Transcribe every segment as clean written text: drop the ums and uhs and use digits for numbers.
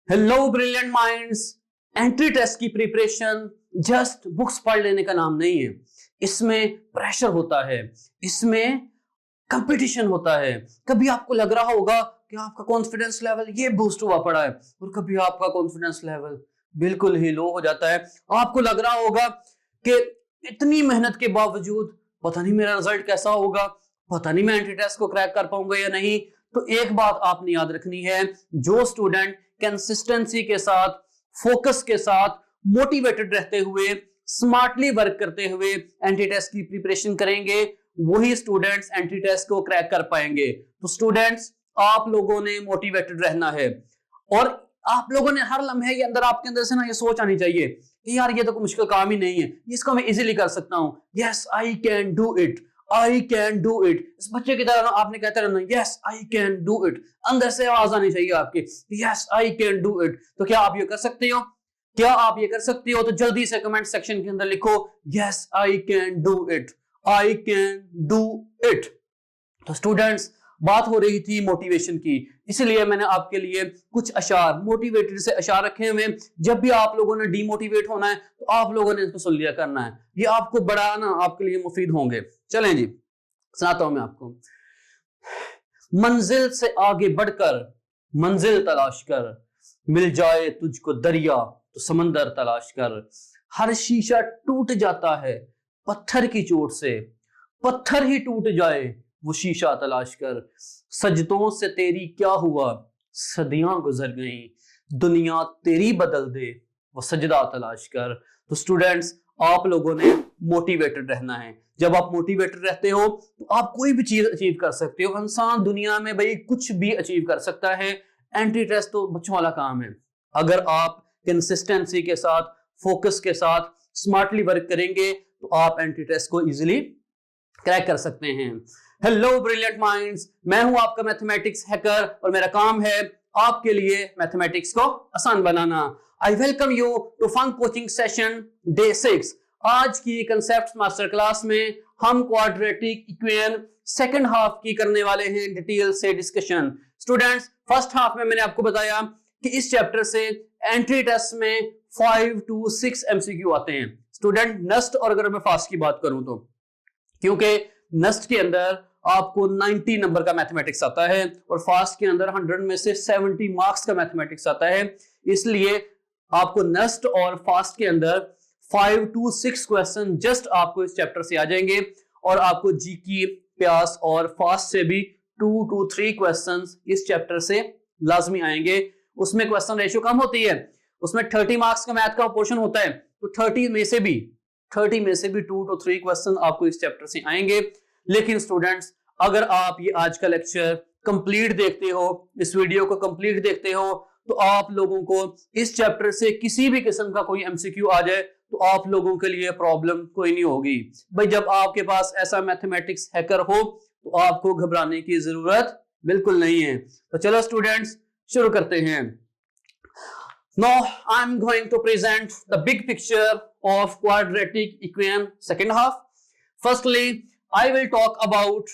Hello brilliant minds. Entry test की preparation just books पढ़ लेने का नाम नहीं है। इसमें प्रेशर होता है, इसमें कंपटीशन होता है। कभी आपको लग रहा होगा कि आपका कॉन्फिडेंस लेवल ये बूस्ट हुआ पड़ा है और कभी आपका कॉन्फिडेंस लेवल बिल्कुल ही लो हो जाता है। आपको लग रहा होगा कि इतनी मेहनत के बावजूद पता नहीं मेरा रिजल्ट कैसा होगा, पता नहीं मैं एंट्री टेस्ट को क्रैक कर पाऊंगा या नहीं। तो एक बात आपने याद रखनी है, जो स्टूडेंट कंसिस्टेंसी के साथ, फोकस के साथ, मोटिवेटेड रहते हुए, स्मार्टली वर्क करते हुए एंट्री टेस्ट की प्रिपरेशन करेंगे, वही स्टूडेंट्स एंट्री टेस्ट को क्रैक कर पाएंगे। तो स्टूडेंट्स, आप लोगों ने मोटिवेटेड रहना है और आप लोगों ने हर लम्हे के अंदर आपके अंदर से ना ये सोच आनी चाहिए कि यार ये तो कोई मुश्किल काम ही नहीं है, इसको मैं इजीली कर सकता हूं। Yes I can do it, I can do it. इस बच्चे की तरह आपने कहते रहना yes I can do it. अंदर से आवाज आनी चाहिए आपकी, yes I can do it. तो क्या आप ये कर सकते हो? क्या आप ये कर सकते हो? तो जल्दी से कमेंट सेक्शन के अंदर लिखो yes I can do it, I can do it. तो स्टूडेंट्स, बात हो रही थी मोटिवेशन की, इसलिए मैंने आपके लिए कुछ अशार, मोटिवेटेड से अशार रखे हुए। जब भी आप लोगों ने डीमोटिवेट होना है तो आप लोगों ने इसको सुन लिया करना है, ये आपको बड़ा ना आपके लिए मुफीद होंगे। चलें जी, सुनाता हूं मैं आपको। मंजिल से आगे बढ़कर मंजिल तलाश कर, मिल जाए तुझको दरिया तो समंदर तलाश कर। हर शीशा टूट जाता है पत्थर की चोट से, पत्थर ही टूट जाए वो शीशा तलाश कर। सजदों से तेरी क्या हुआ, सदियां गुजर गईं, दुनिया तेरी बदल दे वो सजदा तलाश कर। तो स्टूडेंट्स, आप लोगों ने मोटिवेटेड रहना है। जब आप मोटिवेटेड रहते हो तो आप कोई भी चीज अचीव कर सकते हो। इंसान दुनिया में भाई कुछ भी अचीव कर सकता है। एंट्री टेस्ट तो बच्चों वाला काम है। अगर आप कंसिस्टेंसी के साथ, फोकस के साथ, स्मार्टली वर्क करेंगे तो आप एंट्री टेस्ट को इजीली क्रैक कर सकते हैं। हेलो ब्रिलियंट माइंड्स, मैं हूं आपका मैथमेटिक्स हैकर और मेरा काम है आपके लिए मैथमेटिक्स को आसान बनाना। I welcome you to fun coaching session day 6। आज की कंसेप्ट मास्टर क्लास में हम क्वाड्रेटिक इक्वेशन सेकंड हाफ की करने वाले हैं डिटेल से डिस्कशन। स्टूडेंट्स, फर्स्ट हाफ में मैंने आपको बताया कि इस चैप्टर से एंट्री टेस्ट में 5 to 6 MCQ आते हैं। स्टूडेंट, नस्ट और अगर मैं फास्ट की बात करूं तो, क्योंकि नस्ट के अंदर आपको 90 नंबर का मैथमेटिक्स आता है और फास्ट के अंदर 100 में से 70 मार्क्स का मैथमेटिक्स आता है, इसलिए आपको नस्ट और फास्ट के अंदर 5 to 6 क्वेश्चन जस्ट आपको इस चैप्टर से आ जाएंगे और आपको जीके, प्यास और फास्ट से भी 2 to 3 क्वेश्चंस इस चैप्टर से लाजमी आएंगे। उसमें क्वेश्चन रेशियो कम होती है, उसमें 30 मार्क्स का मैथ का पोर्शन होता है, तो 30 में से भी 2 to 3 क्वेश्चन आपको इस चैप्टर से आएंगे। लेकिन स्टूडेंट्स, अगर आप ये आज का लेक्चर कंप्लीट देखते हो, इस वीडियो को कंप्लीट देखते हो, तो आप लोगों को इस चैप्टर से किसी भी किस्म का कोई एमसीक्यू आ जाए तो आप लोगों के लिए प्रॉब्लम कोई नहीं होगी। भाई, जब आपके पास ऐसा मैथमेटिक्स हैकर हो तो आपको घबराने की जरूरत बिल्कुल नहीं है। तो चलो स्टूडेंट्स, शुरू करते हैं। Now I'm going to present the big picture of quadratic equation second half. Firstly, I will talk about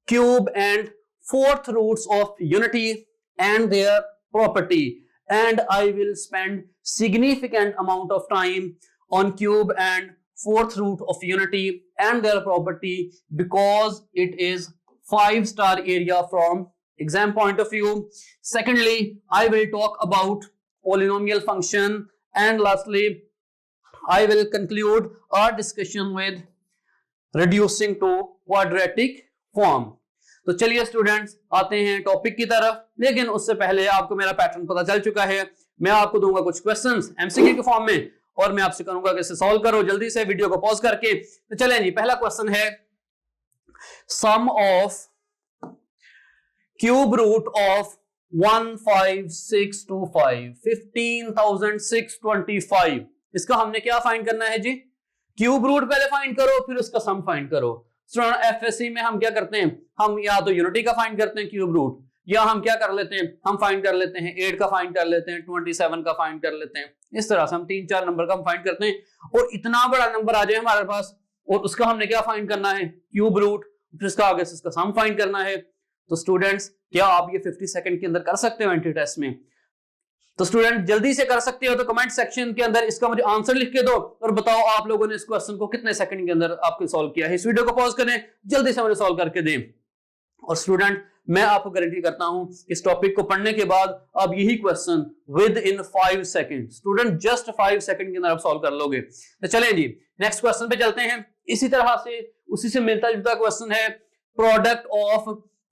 cube and fourth roots of unity and their property, and I will spend significant amount of time on cube and fourth root of unity and their property because it is 5-star area from exam point of view. Secondly, I will talk about polynomial function, and lastly I will conclude our discussion with reducing to quadratic form. तो चलिए students, आते हैं topic की तरफ। लेकिन उससे पहले आपको मेरा पैटर्न पता चल चुका है। मैं आपको दूंगा कुछ क्वेश्चंस एमसीक्यू के फॉर्म में और मैं आपसे करूंगा कि इसे सॉल्व करो जल्दी से वीडियो को पॉज करके। तो चलें जी, पहला क्वेश्चन है sum of cube root of 15625 15,625। इसका हमने क्या फाइंड करना है जी? क्यूब रूट पहले फाइंड करो, फिर उसका सम फाइंड करो। एफएससी में हम क्या करते हैं, हम या तो यूनिटी का फाइंड करते हैं क्यूब रूट, या हम क्या कर लेते हैं, हम फाइंड कर लेते हैं 8 का फाइंड कर लेते हैं, 27 का फाइंड कर लेते हैं। इस तरह से हम 3-4 नंबर का हम फाइंड करते हैं और इतना बड़ा नंबर आ जाए हमारे पास और उसका हमने क्या फाइंड करना है, क्यूब रूट, फिर इसका आगे से इसका सम फाइंड करना है। तो स्टूडेंट्स, क्या आप ये 50 सेकंड के अंदर कर सकते हो एंट्री टेस्ट में? तो स्टूडेंट जल्दी से कर सकते हो तो कमेंट सेक्शन के अंदर इसका मुझे आंसर लिख के दो और बताओ आप लोगों ने इस क्वेश्चन को कितने सेकंड के अंदर आपको सॉल्व किया है। इस वीडियो को पॉज करें, जल्दी से मुझे सॉल्व करके दें। और स्टूडेंट मैं आपको गारंटी करता हूं इस टॉपिक को पढ़ने के बाद आप यही question with in 5 second, student just 5 second के अंदर आप सॉल्व कर लोगे। तो चलें जी नेक्स्ट क्वेश्चन पे चलते हैं। इसी तरह से उसी से मिलता जुलता क्वेश्चन है, product of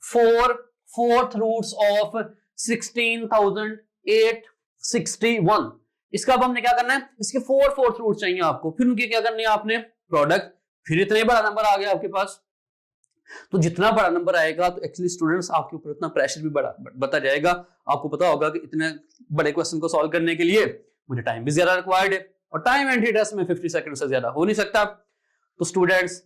4 fourth roots of 16,861। इसका अब हमने क्या करना है, इसके 4 फोर्थ रूट चाहिए आपको, फिर उनके क्या करने हैं आपने प्रोडक्ट, फिर इतना बड़ा नंबर आ गया आपके पास। तो जितना बड़ा नंबर आएगा तो एक्चुअली स्टूडेंट्स आपके ऊपर उतना प्रेशर भी बढ़ता जाएगा। आपको पता होगा कि इतने बड़े क्वेश्चन को सॉल्व करने के लिए मुझे टाइम भी ज्यादा रिक्वायर्ड है और टाइम एंट्री टेस्ट में 50 सेकंड से ज्यादा हो नहीं सकता। तो स्टूडेंट्स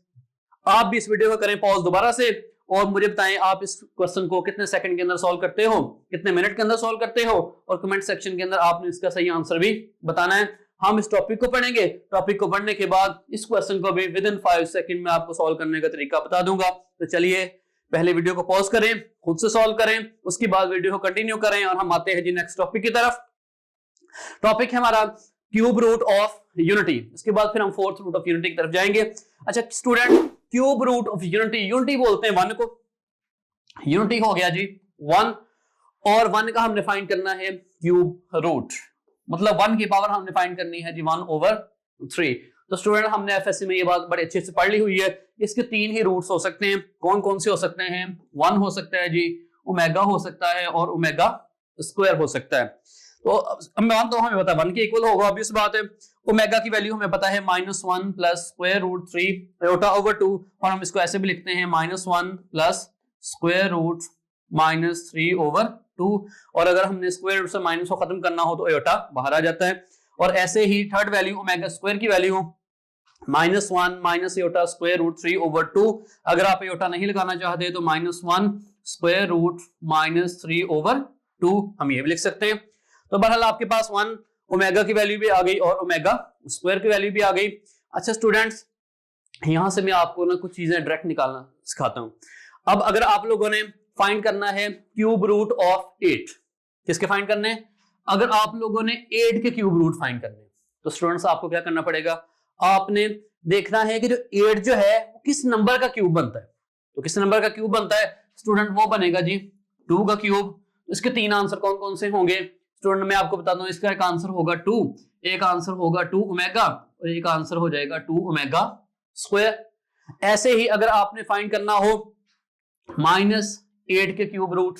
आप भी इस वीडियो को करें पॉज दोबारा से और मुझे बताएं आप इस क्वेश्चन को कितने सेकंड के अंदर सॉल्व करते हो, कितने मिनट के अंदर सॉल्व करते हो, और कमेंट सेक्शन के अंदर आपने इसका सही आंसर भी बताना है। हम इस टॉपिक को पढ़ेंगे, टॉपिक को पढ़ने के बाद इस क्वेश्चन को भी विद इन 5 सेकंड में आपको सॉल्व करने का तरीका बता दूंगा। तो चलिए पहले वीडियो को पॉज करें, खुद से सॉल्व करें, उसके बाद वीडियो को कंटिन्यू करें और हम आते हैं जी नेक्स्ट टॉपिक की तरफ। टॉपिक है हमारा क्यूब रूट ऑफ यूनिटी, इसके बाद फिर हम फोर्थ रूट ऑफ यूनिटी की तरफ जाएंगे। अच्छा student cube root of unity, unity बोलते हैं 1 को, यूनिटी हो गया जी 1 और 1 का हमने फाइंड करना है क्यूब रूट, मतलब 1 की पावर हमने फाइंड करनी है जी 1/3। तो स्टूडेंट हमने एफएससी में ये बात बड़े अच्छे से पढ़ ली हुई है। इसके 3 ही रूट्स हो सकते हैं, कौन कौन से हो सकते हैं, 1 हो सकता है जी, ओमेगा हो सकता है और ओमेगा स्क्वायर हो सकता है। तो मान तो हमें पता है 1 के इक्वल होगा, ऑब्वियस बात है। ओमेगा की वैल्यू हमें पता है -1 plus square root 3 iota over 2, और हम इसको ऐसे भी लिखते हैं -1 प्लस स्क्वायर रूट -3 ओवर 2, और अगर हमने स्क्वायर रूट से माइनस को खत्म करना हो तो आयोटा बाहर आ जाता है। और ऐसे ही थर्ड वैल्यू ओमेगा स्क्वायर की value -1 minus iota square root 3 over 2, अगर आप आयोटा नहीं लगाना चाहते तो -1 स्क्वायर रूट -3 ओवर 2 हम ये भी लिख सकते हैं। तो बहरहाल आपके पास 1 ओमेगा की वैल्यू भी आ गई और ओमेगा स्क्वायर की वैल्यू भी आ गई। अच्छा स्टूडेंट्स यहां से मैं आपको ना कुछ चीजें डायरेक्ट निकालना सिखाता हूं। अब अगर आप लोगों ने फाइंड करना है क्यूब रूट ऑफ 8, किसके फाइंड करने हैं, अगर आप लोगों ने 8 के क्यूब रूट फाइंड करने हैं तो स्टूडेंट्स आपको क्या करना पड़ेगा, आपने देखना है कि जो 8 जो है किस नंबर का क्यूब बनता है। तो किस नंबर का क्यूब बनता है स्टूडेंट, वो बनेगा जी 2 का क्यूब। इसके 3 आंसर कौन कौन से होंगे स्टूडेंट, मैं आपको बताता हूं। इसका एक आंसर होगा 2, एक आंसर होगा 2 ओमेगा और एक आंसर हो जाएगा 2 ओमेगा स्क्वायर। ऐसे ही अगर आपने फाइंड करना हो -8 के क्यूब रूट,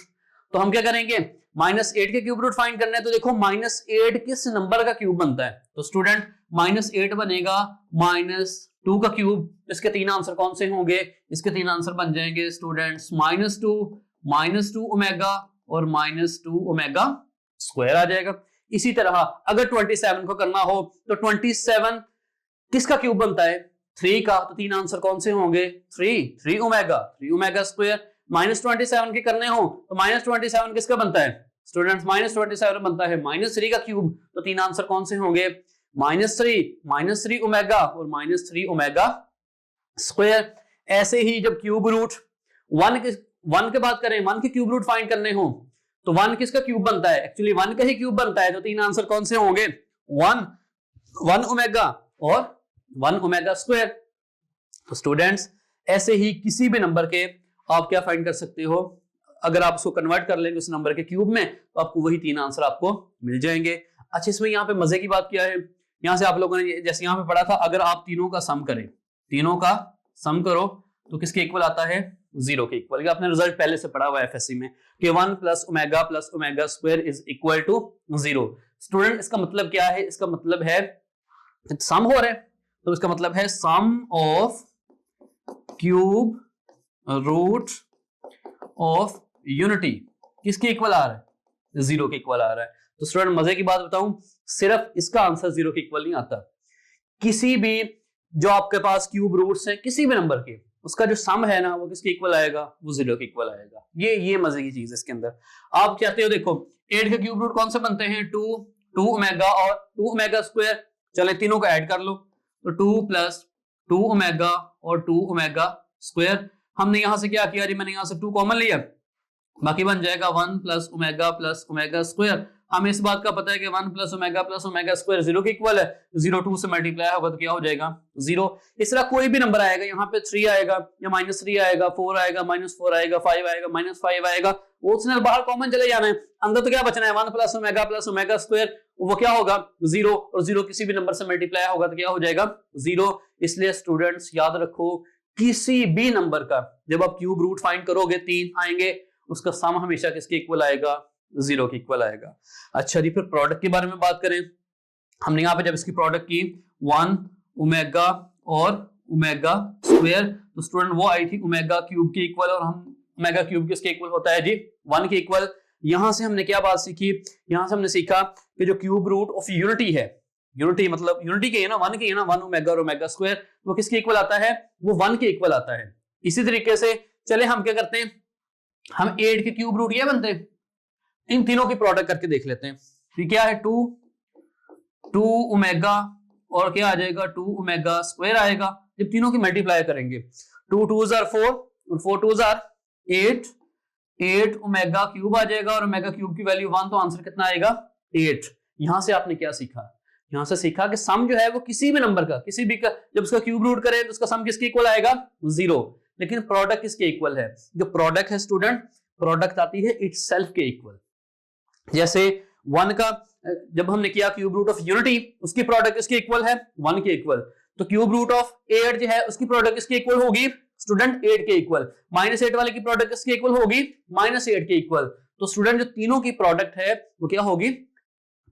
तो हम क्या करेंगे, -8 के क्यूब रूट फाइंड करना है तो देखो -8 किस नंबर का क्यूब बनता है। तो स्टूडेंट -8 बनेगा -2 का क्यूब। इसके 3 आंसर कौन से होंगे, इसके 3 आंसर बन जाएंगे स्टूडेंट्स -2 ओमेगा और -2 ओमेगा स्क्वायर आ जाएगा। इसी तरह अगर 27 को करना हो तो 27 किसका क्यूब बनता है, 3 का, तो 3 आंसर कौन से होंगे, 3 ओमेगा स्क्वायर। -27 के करने हो तो -27 किसका बनता है स्टूडेंट्स, -27 बनता है -3 का क्यूब, तो 3 आंसर कौन से होंगे, -3 ओमेगा और -3 ओमेगा स्क्वायर। ऐसे ही जब क्यूब रूट 1 के बात करें, 1 के क्यूब रूट फाइंड करने हो तो 1 किसका क्यूब बनता है, एक्चुअली 1 का ही क्यूब बनता है, तो 3 आंसर कौन से होंगे, 1 ओमेगा और 1 ओमेगा स्क्वायर। तो स्टूडेंट्स ऐसे ही किसी भी नंबर के आप क्या फाइंड कर सकते हो, अगर आप उसको कन्वर्ट कर लेंगे उस नंबर के क्यूब में तो आपको वही 3 आंसर आपको मिल जाएंगे। अच्छा इसमें यहाँ पे मजे की बात क्या है, यहाँ से आप लोगों ने जैसे यहाँ पे पढ़ा था, अगर आप तीनों का सम करें, तीनों का सम करो तो किसके इक्वल आता है, 0 के इक्वल। आपने रिजल्ट पहले से पढ़ा हुआ है एफएससी में कि 1 plus omega square is equal to 0। Student इसका मतलब क्या है, इसका मतलब है सम हो रहा है, तो इसका मतलब है sum of cube root of unity किसके इक्वल आ रहा है, 0 के इक्वल आ रहा है। तो स्टूडेंट मजे की बात बताऊं, सिर्फ इसका आंसर 0 के इक्वल नहीं आता, किसी भी जो आपके पास क्यूब रूट्स हैं किसी भी नंबर के, उसका जो सम है ना वो किसके इक्वल आएगा, वो 0 के इक्वल आएगा। ये मजे की चीज है इसके अंदर। आप चाहते हो देखो 8 के क्यूब रूट कौन से बनते हैं, 2 ओमेगा और 2 ओमेगा स्क्वायर, चले तीनों को ऐड कर लो, तो 2 प्लस 2 ओमेगा और 2 ओमेगा स्क्वायर। हमने यहां से क्या किया जी, मैंने यहां से 2 कॉमन लिया, बाकी बन जाएगा 1 प्लस ओमेगा स्क्वायर। हमें इस बात का पता है कि 1 प्लस ओमेगा स्क्वायर 0 के इक्वल है, 0 2 से मल्टीप्लाई होगा तो क्या हो जाएगा 0। इस तरह कोई भी नंबर आएगा, यहाँ पे 3 आएगा या -3 आएगा, 4 आएगा, -4 आएगा, 5 आएगा, -5 आएगा, वो बाहर कॉमन चले जाना है, अंदर तो क्या बचना है 1 प्लस ओमेगा स्क्वायर, वो क्या होगा 0, और 0 किसी भी नंबर से मल्टीप्लाई होगा तो क्या हो जाएगा 0। इसलिए स्टूडेंट्स याद रखो, किसी भी नंबर का जब आप क्यूब रूट फाइंड करोगे 3 आएंगे, उसका सम हमेशा किसके इक्वल आएगा 0 के इक्वल आएगा। अच्छा जी, फिर प्रोडक्ट के बारे में बात करें, हमने यहाँ पे जब इसकी प्रोडक्ट की 1 ओमेगा और ओमेगा स्क्वायर, तो स्टूडेंट वो आई थी ओमेगा क्यूब के इक्वल, और हम ओमेगा क्यूब किसके इक्वल होता है जी 1 के इक्वल। यहां से हमने क्या बात सीखी, यहां से हमने सीखा कि जो क्यूब रूट ऑफ यूनिटी है, यूनिटी मतलब यूनिटी के है ना 1 के है ना 1 ओमेगा और ओमेगा स्क्वायर, वो किसके इक्वल आता है, वो 1 के इक्वल आता है। इसी तरीके से चले हम क्या करते हैं, हम 8 के क्यूब रूट ये बनते हैं, इन तीनों की प्रोडक्ट करके देख लेते हैं। तो क्या है 2 ओमेगा और क्या आ जाएगा 2 ओमेगा स्क्वायर आएगा, जब तीनों की मल्टीप्लाई करेंगे 2 2s are 4 और 4 2s are 8 ओमेगा क्यूब आ जाएगा, और ओमेगा क्यूब की वैल्यू 1, तो आंसर कितना आएगा 8। यहां से आपने क्या सीखा, यहां से सीखा कि सम जो है वो किसी भी नंबर का, किसी भी का जब उसका क्यूब रूट करे तो उसका सम किसके इक्वल आएगा 0, लेकिन प्रोडक्ट किसके इक्वल है, जो प्रोडक्ट है स्टूडेंट, प्रोडक्ट आती है इटसेल्फ के इक्वल। जैसे 1 का जब हमने किया क्यूब रूट ऑफ यूनिटी, उसकी प्रोडक्ट किसके इक्वल है 1 के इक्वल, तो क्यूब रूट ऑफ 8 जो है उसकी प्रोडक्ट किसके इक्वल होगी स्टूडेंट 8 के इक्वल, -8 वाले की प्रोडक्ट किसके इक्वल होगी -8 के इक्वल। तो स्टूडेंट जो तीनों की प्रोडक्ट है वो क्या होगी,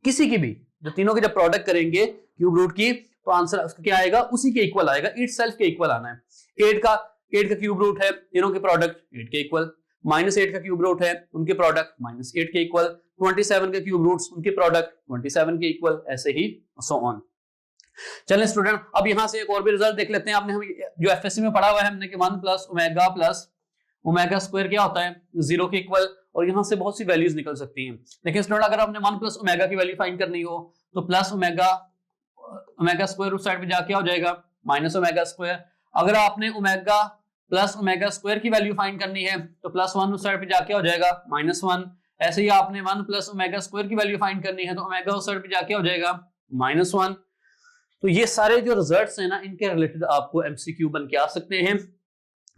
किसी की भी जो तीनों की जब प्रोडक्ट करेंगे क्यूब रूट की, तो आंसर उसका क्या आएगा उसी के इक्वल आएगा, इटसेल्फ के इक्वल आना है। 8 का क्यूब रूट है, तीनों की प्रोडक्ट 8 के इक्वल, -8 का क्यूब रूट है, उनके प्रोडक्ट -8 के इक्वल, 27 के क्यूब रूट्स उनके प्रोडक्ट 27 के इक्वल, ऐसे ही सो ऑन। चलें स्टूडेंट, अब यहां से एक और भी रिजल्ट देख लेते हैं। आपने हम जो एफएससी में पढ़ा हुआ है हमने कि 1 प्लस ओमेगा स्क्वायर क्या होता है 0 के इक्वल, और यहां से बहुत सी वैल्यूज निकल सकती हैं। लेकिन स्टूडेंट अगर आपने 1 प्लस ओमेगा की वैल्यू फाइंड करनी हो तो प्लस ओमेगा स्क्वायर उस साइड पे जाके हो जाएगा माइनस ओमेगा स्क्वायर। अगर आपने ओमेगा प्लस ओमेगा स्क्वायर की वैल्यू फाइंड करनी है तो +1 उस साइड पे जाके हो जाएगा -1। ऐसे ही आपने 1 प्लस ओमेगा स्क्वायर की वैल्यू फाइंड करनी है तो ओमेगा उस साइड पे जाके हो जाएगा -1। तो ये सारे जो रिजल्ट्स हैं ना, इनके रिलेटेड आपको एमसीक्यू बन के आ सकते हैं।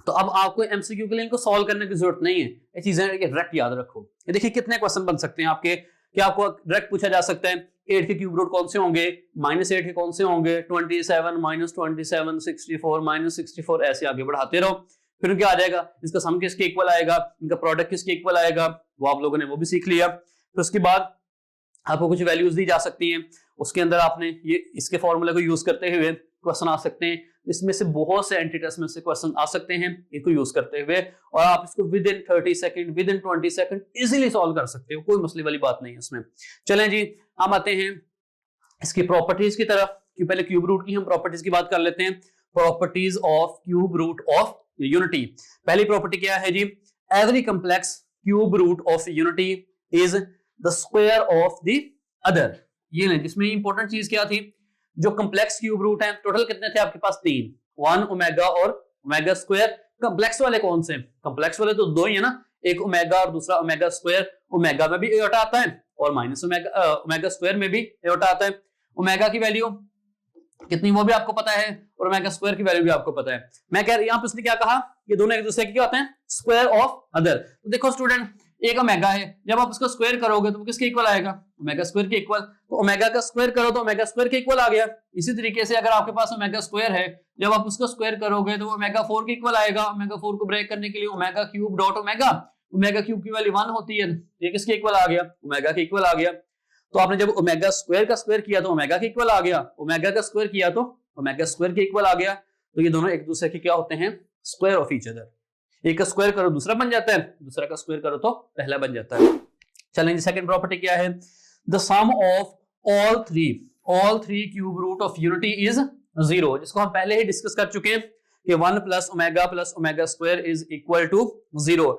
तो अब आपको एमसीक्यू के लिए इनको सॉल्व करने की जरूरत नहीं है, ये चीजें डायरेक्ट याद रखो। ये देखिए कितने क्वेश्चन बन सकते हैं आपके, क्या आपको डायरेक्ट पूछा जा सकता है 8 के क्यूब रूट कौन से होंगे, -8 के कौन से होंगे, 27 -27 64 -64, ऐसे आगे बढ़ाते रहो। फिर क्या आ जाएगा, इसका सम किसके इक्वल आएगा, इनका प्रोडक्ट किसके इक्वल आएगा, वो आप लोगों ने वो भी सीख लिया। फिर उसके बाद आपको कुछ वैल्यूज दी जा सकती हैं, उसके अंदर आपने ये इसके फॉर्मूले को यूज करते हुए क्वेश्चन आ सकते हैं। इसमें से बहुत से एंटी टेस्ट में से क्वेश्चन आ सकते हैं इसको यूज करते हुए, और आप इसको with in 30 second with in 20 second easily solve कर सकते हो, कोई मसले वाली बात नहीं है इसमें। चलें जी, हम आते हैं इसकी प्रॉपर्टीज की तरफ, कि पहले क्यूब रूट की हम प्रॉपर्टीज की बात कर लेते हैं। Properties of cube root of unity. पहली प्रॉपर्टी क्या है जी, every complex cube root of unity is the square of the other. ये नहीं, जिसमें इंपॉर्टेंट चीज क्या थी, जो कॉम्प्लेक्स क्यूब रूट है टोटल कितने थे आपके पास 3, 1 ओमेगा और ओमेगा स्क्वायर। कॉम्प्लेक्स वाले कौन से, कॉम्प्लेक्स वाले तो दो ही है ना, एक ओमेगा और दूसरा ओमेगा स्क्वायर। ओमेगा में भी एयोटा आता है और माइनस ओमेगा स्क्वायर में भी एयोटा आता है। ओमेगा की वैल्यू कितनी वो भी आपको पता है, और ओमेगा स्क्वायर की वैल्यू भी आपको पता है। मैं कह रही यहाँ पे उसने क्या कहा, ये दोनों एक दूसरे के क्या होते हैं, स्क्वायर ऑफ अदर। तो देखो स्टूडेंट, एक ओमेगा है, जब आप उसको स्क्वायर करोगे तो वो किसके इक्वल आएगा, ओमेगा स्क्वायर के इक्वल। तो ओमेगा का स्क्वायर करो तो ओमेगा स्क्वायर के इक्वल आ गया। इसी तरीके से अगर आपके पास ओमेगा स्क्वायर है, जब आप उसको स्क्वायर करोगे तो ओमेगा 4 के इक्वल आएगा। ओमेगा 4 को ब्रेक करने के लिए omega cube dot omega, omega cube की वैल्यू 1 होती है, ये किसके इक्वल आ गया, ओमेगा के इक्वल आ गया। तो आपने जब ओमेगा स्क्वायर का स्क्वायर किया तो ओमेगा के इक्वल आ गया, ओमेगा का स्क्वायर किया तो ओमेगा स्क्वायर के इक्वल आ गया। तो ये दोनों एक दूसरे के क्या होते हैं, स्क्वायर ऑफ ईच अदर। एक का स्क्वायर करो दूसरा बन जाता है, दूसरा का स्क्वायर करो तो पहला बन जाता है। चलेंगे, सेकंड प्रॉपर्टी क्या है, the sum of all three cube root of unity is 0, जिसको हम पहले ही डिस्कस कर चुके हैं कि 1 plus omega square is equal to 0।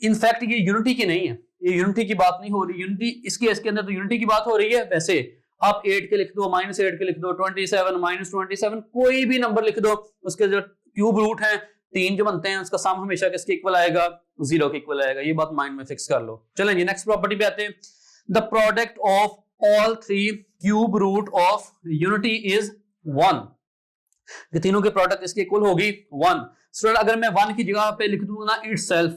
In fact ये यूनिटी की नहीं है, ये यूनिटी की बात नहीं हो रही, यूनिटी इसके अंदर तो यूनिटी की बात हो रही है। वैसे आप 8 के लिख दो, -8 के लिख दो, 27 -27, कोई भी नंबर लिख दो, उसके जो क्यूब रूट है 3 जो बनते हैं, उसका सम हमेशा किसके इक्वल आएगा, 0 के इक्वल आएगा। ये बात माइंड में फिक्स कर लो। चलें जी, नेक्स्ट प्रॉपर्टी पे आते हैं। The product of all three cube root of unity is 1। ये तीनों के प्रोडक्ट इसके इक्वल होगी 1। स्टूडेंट अगर मैं 1 की जगह पे लिख दूं ना इटसेल्फ,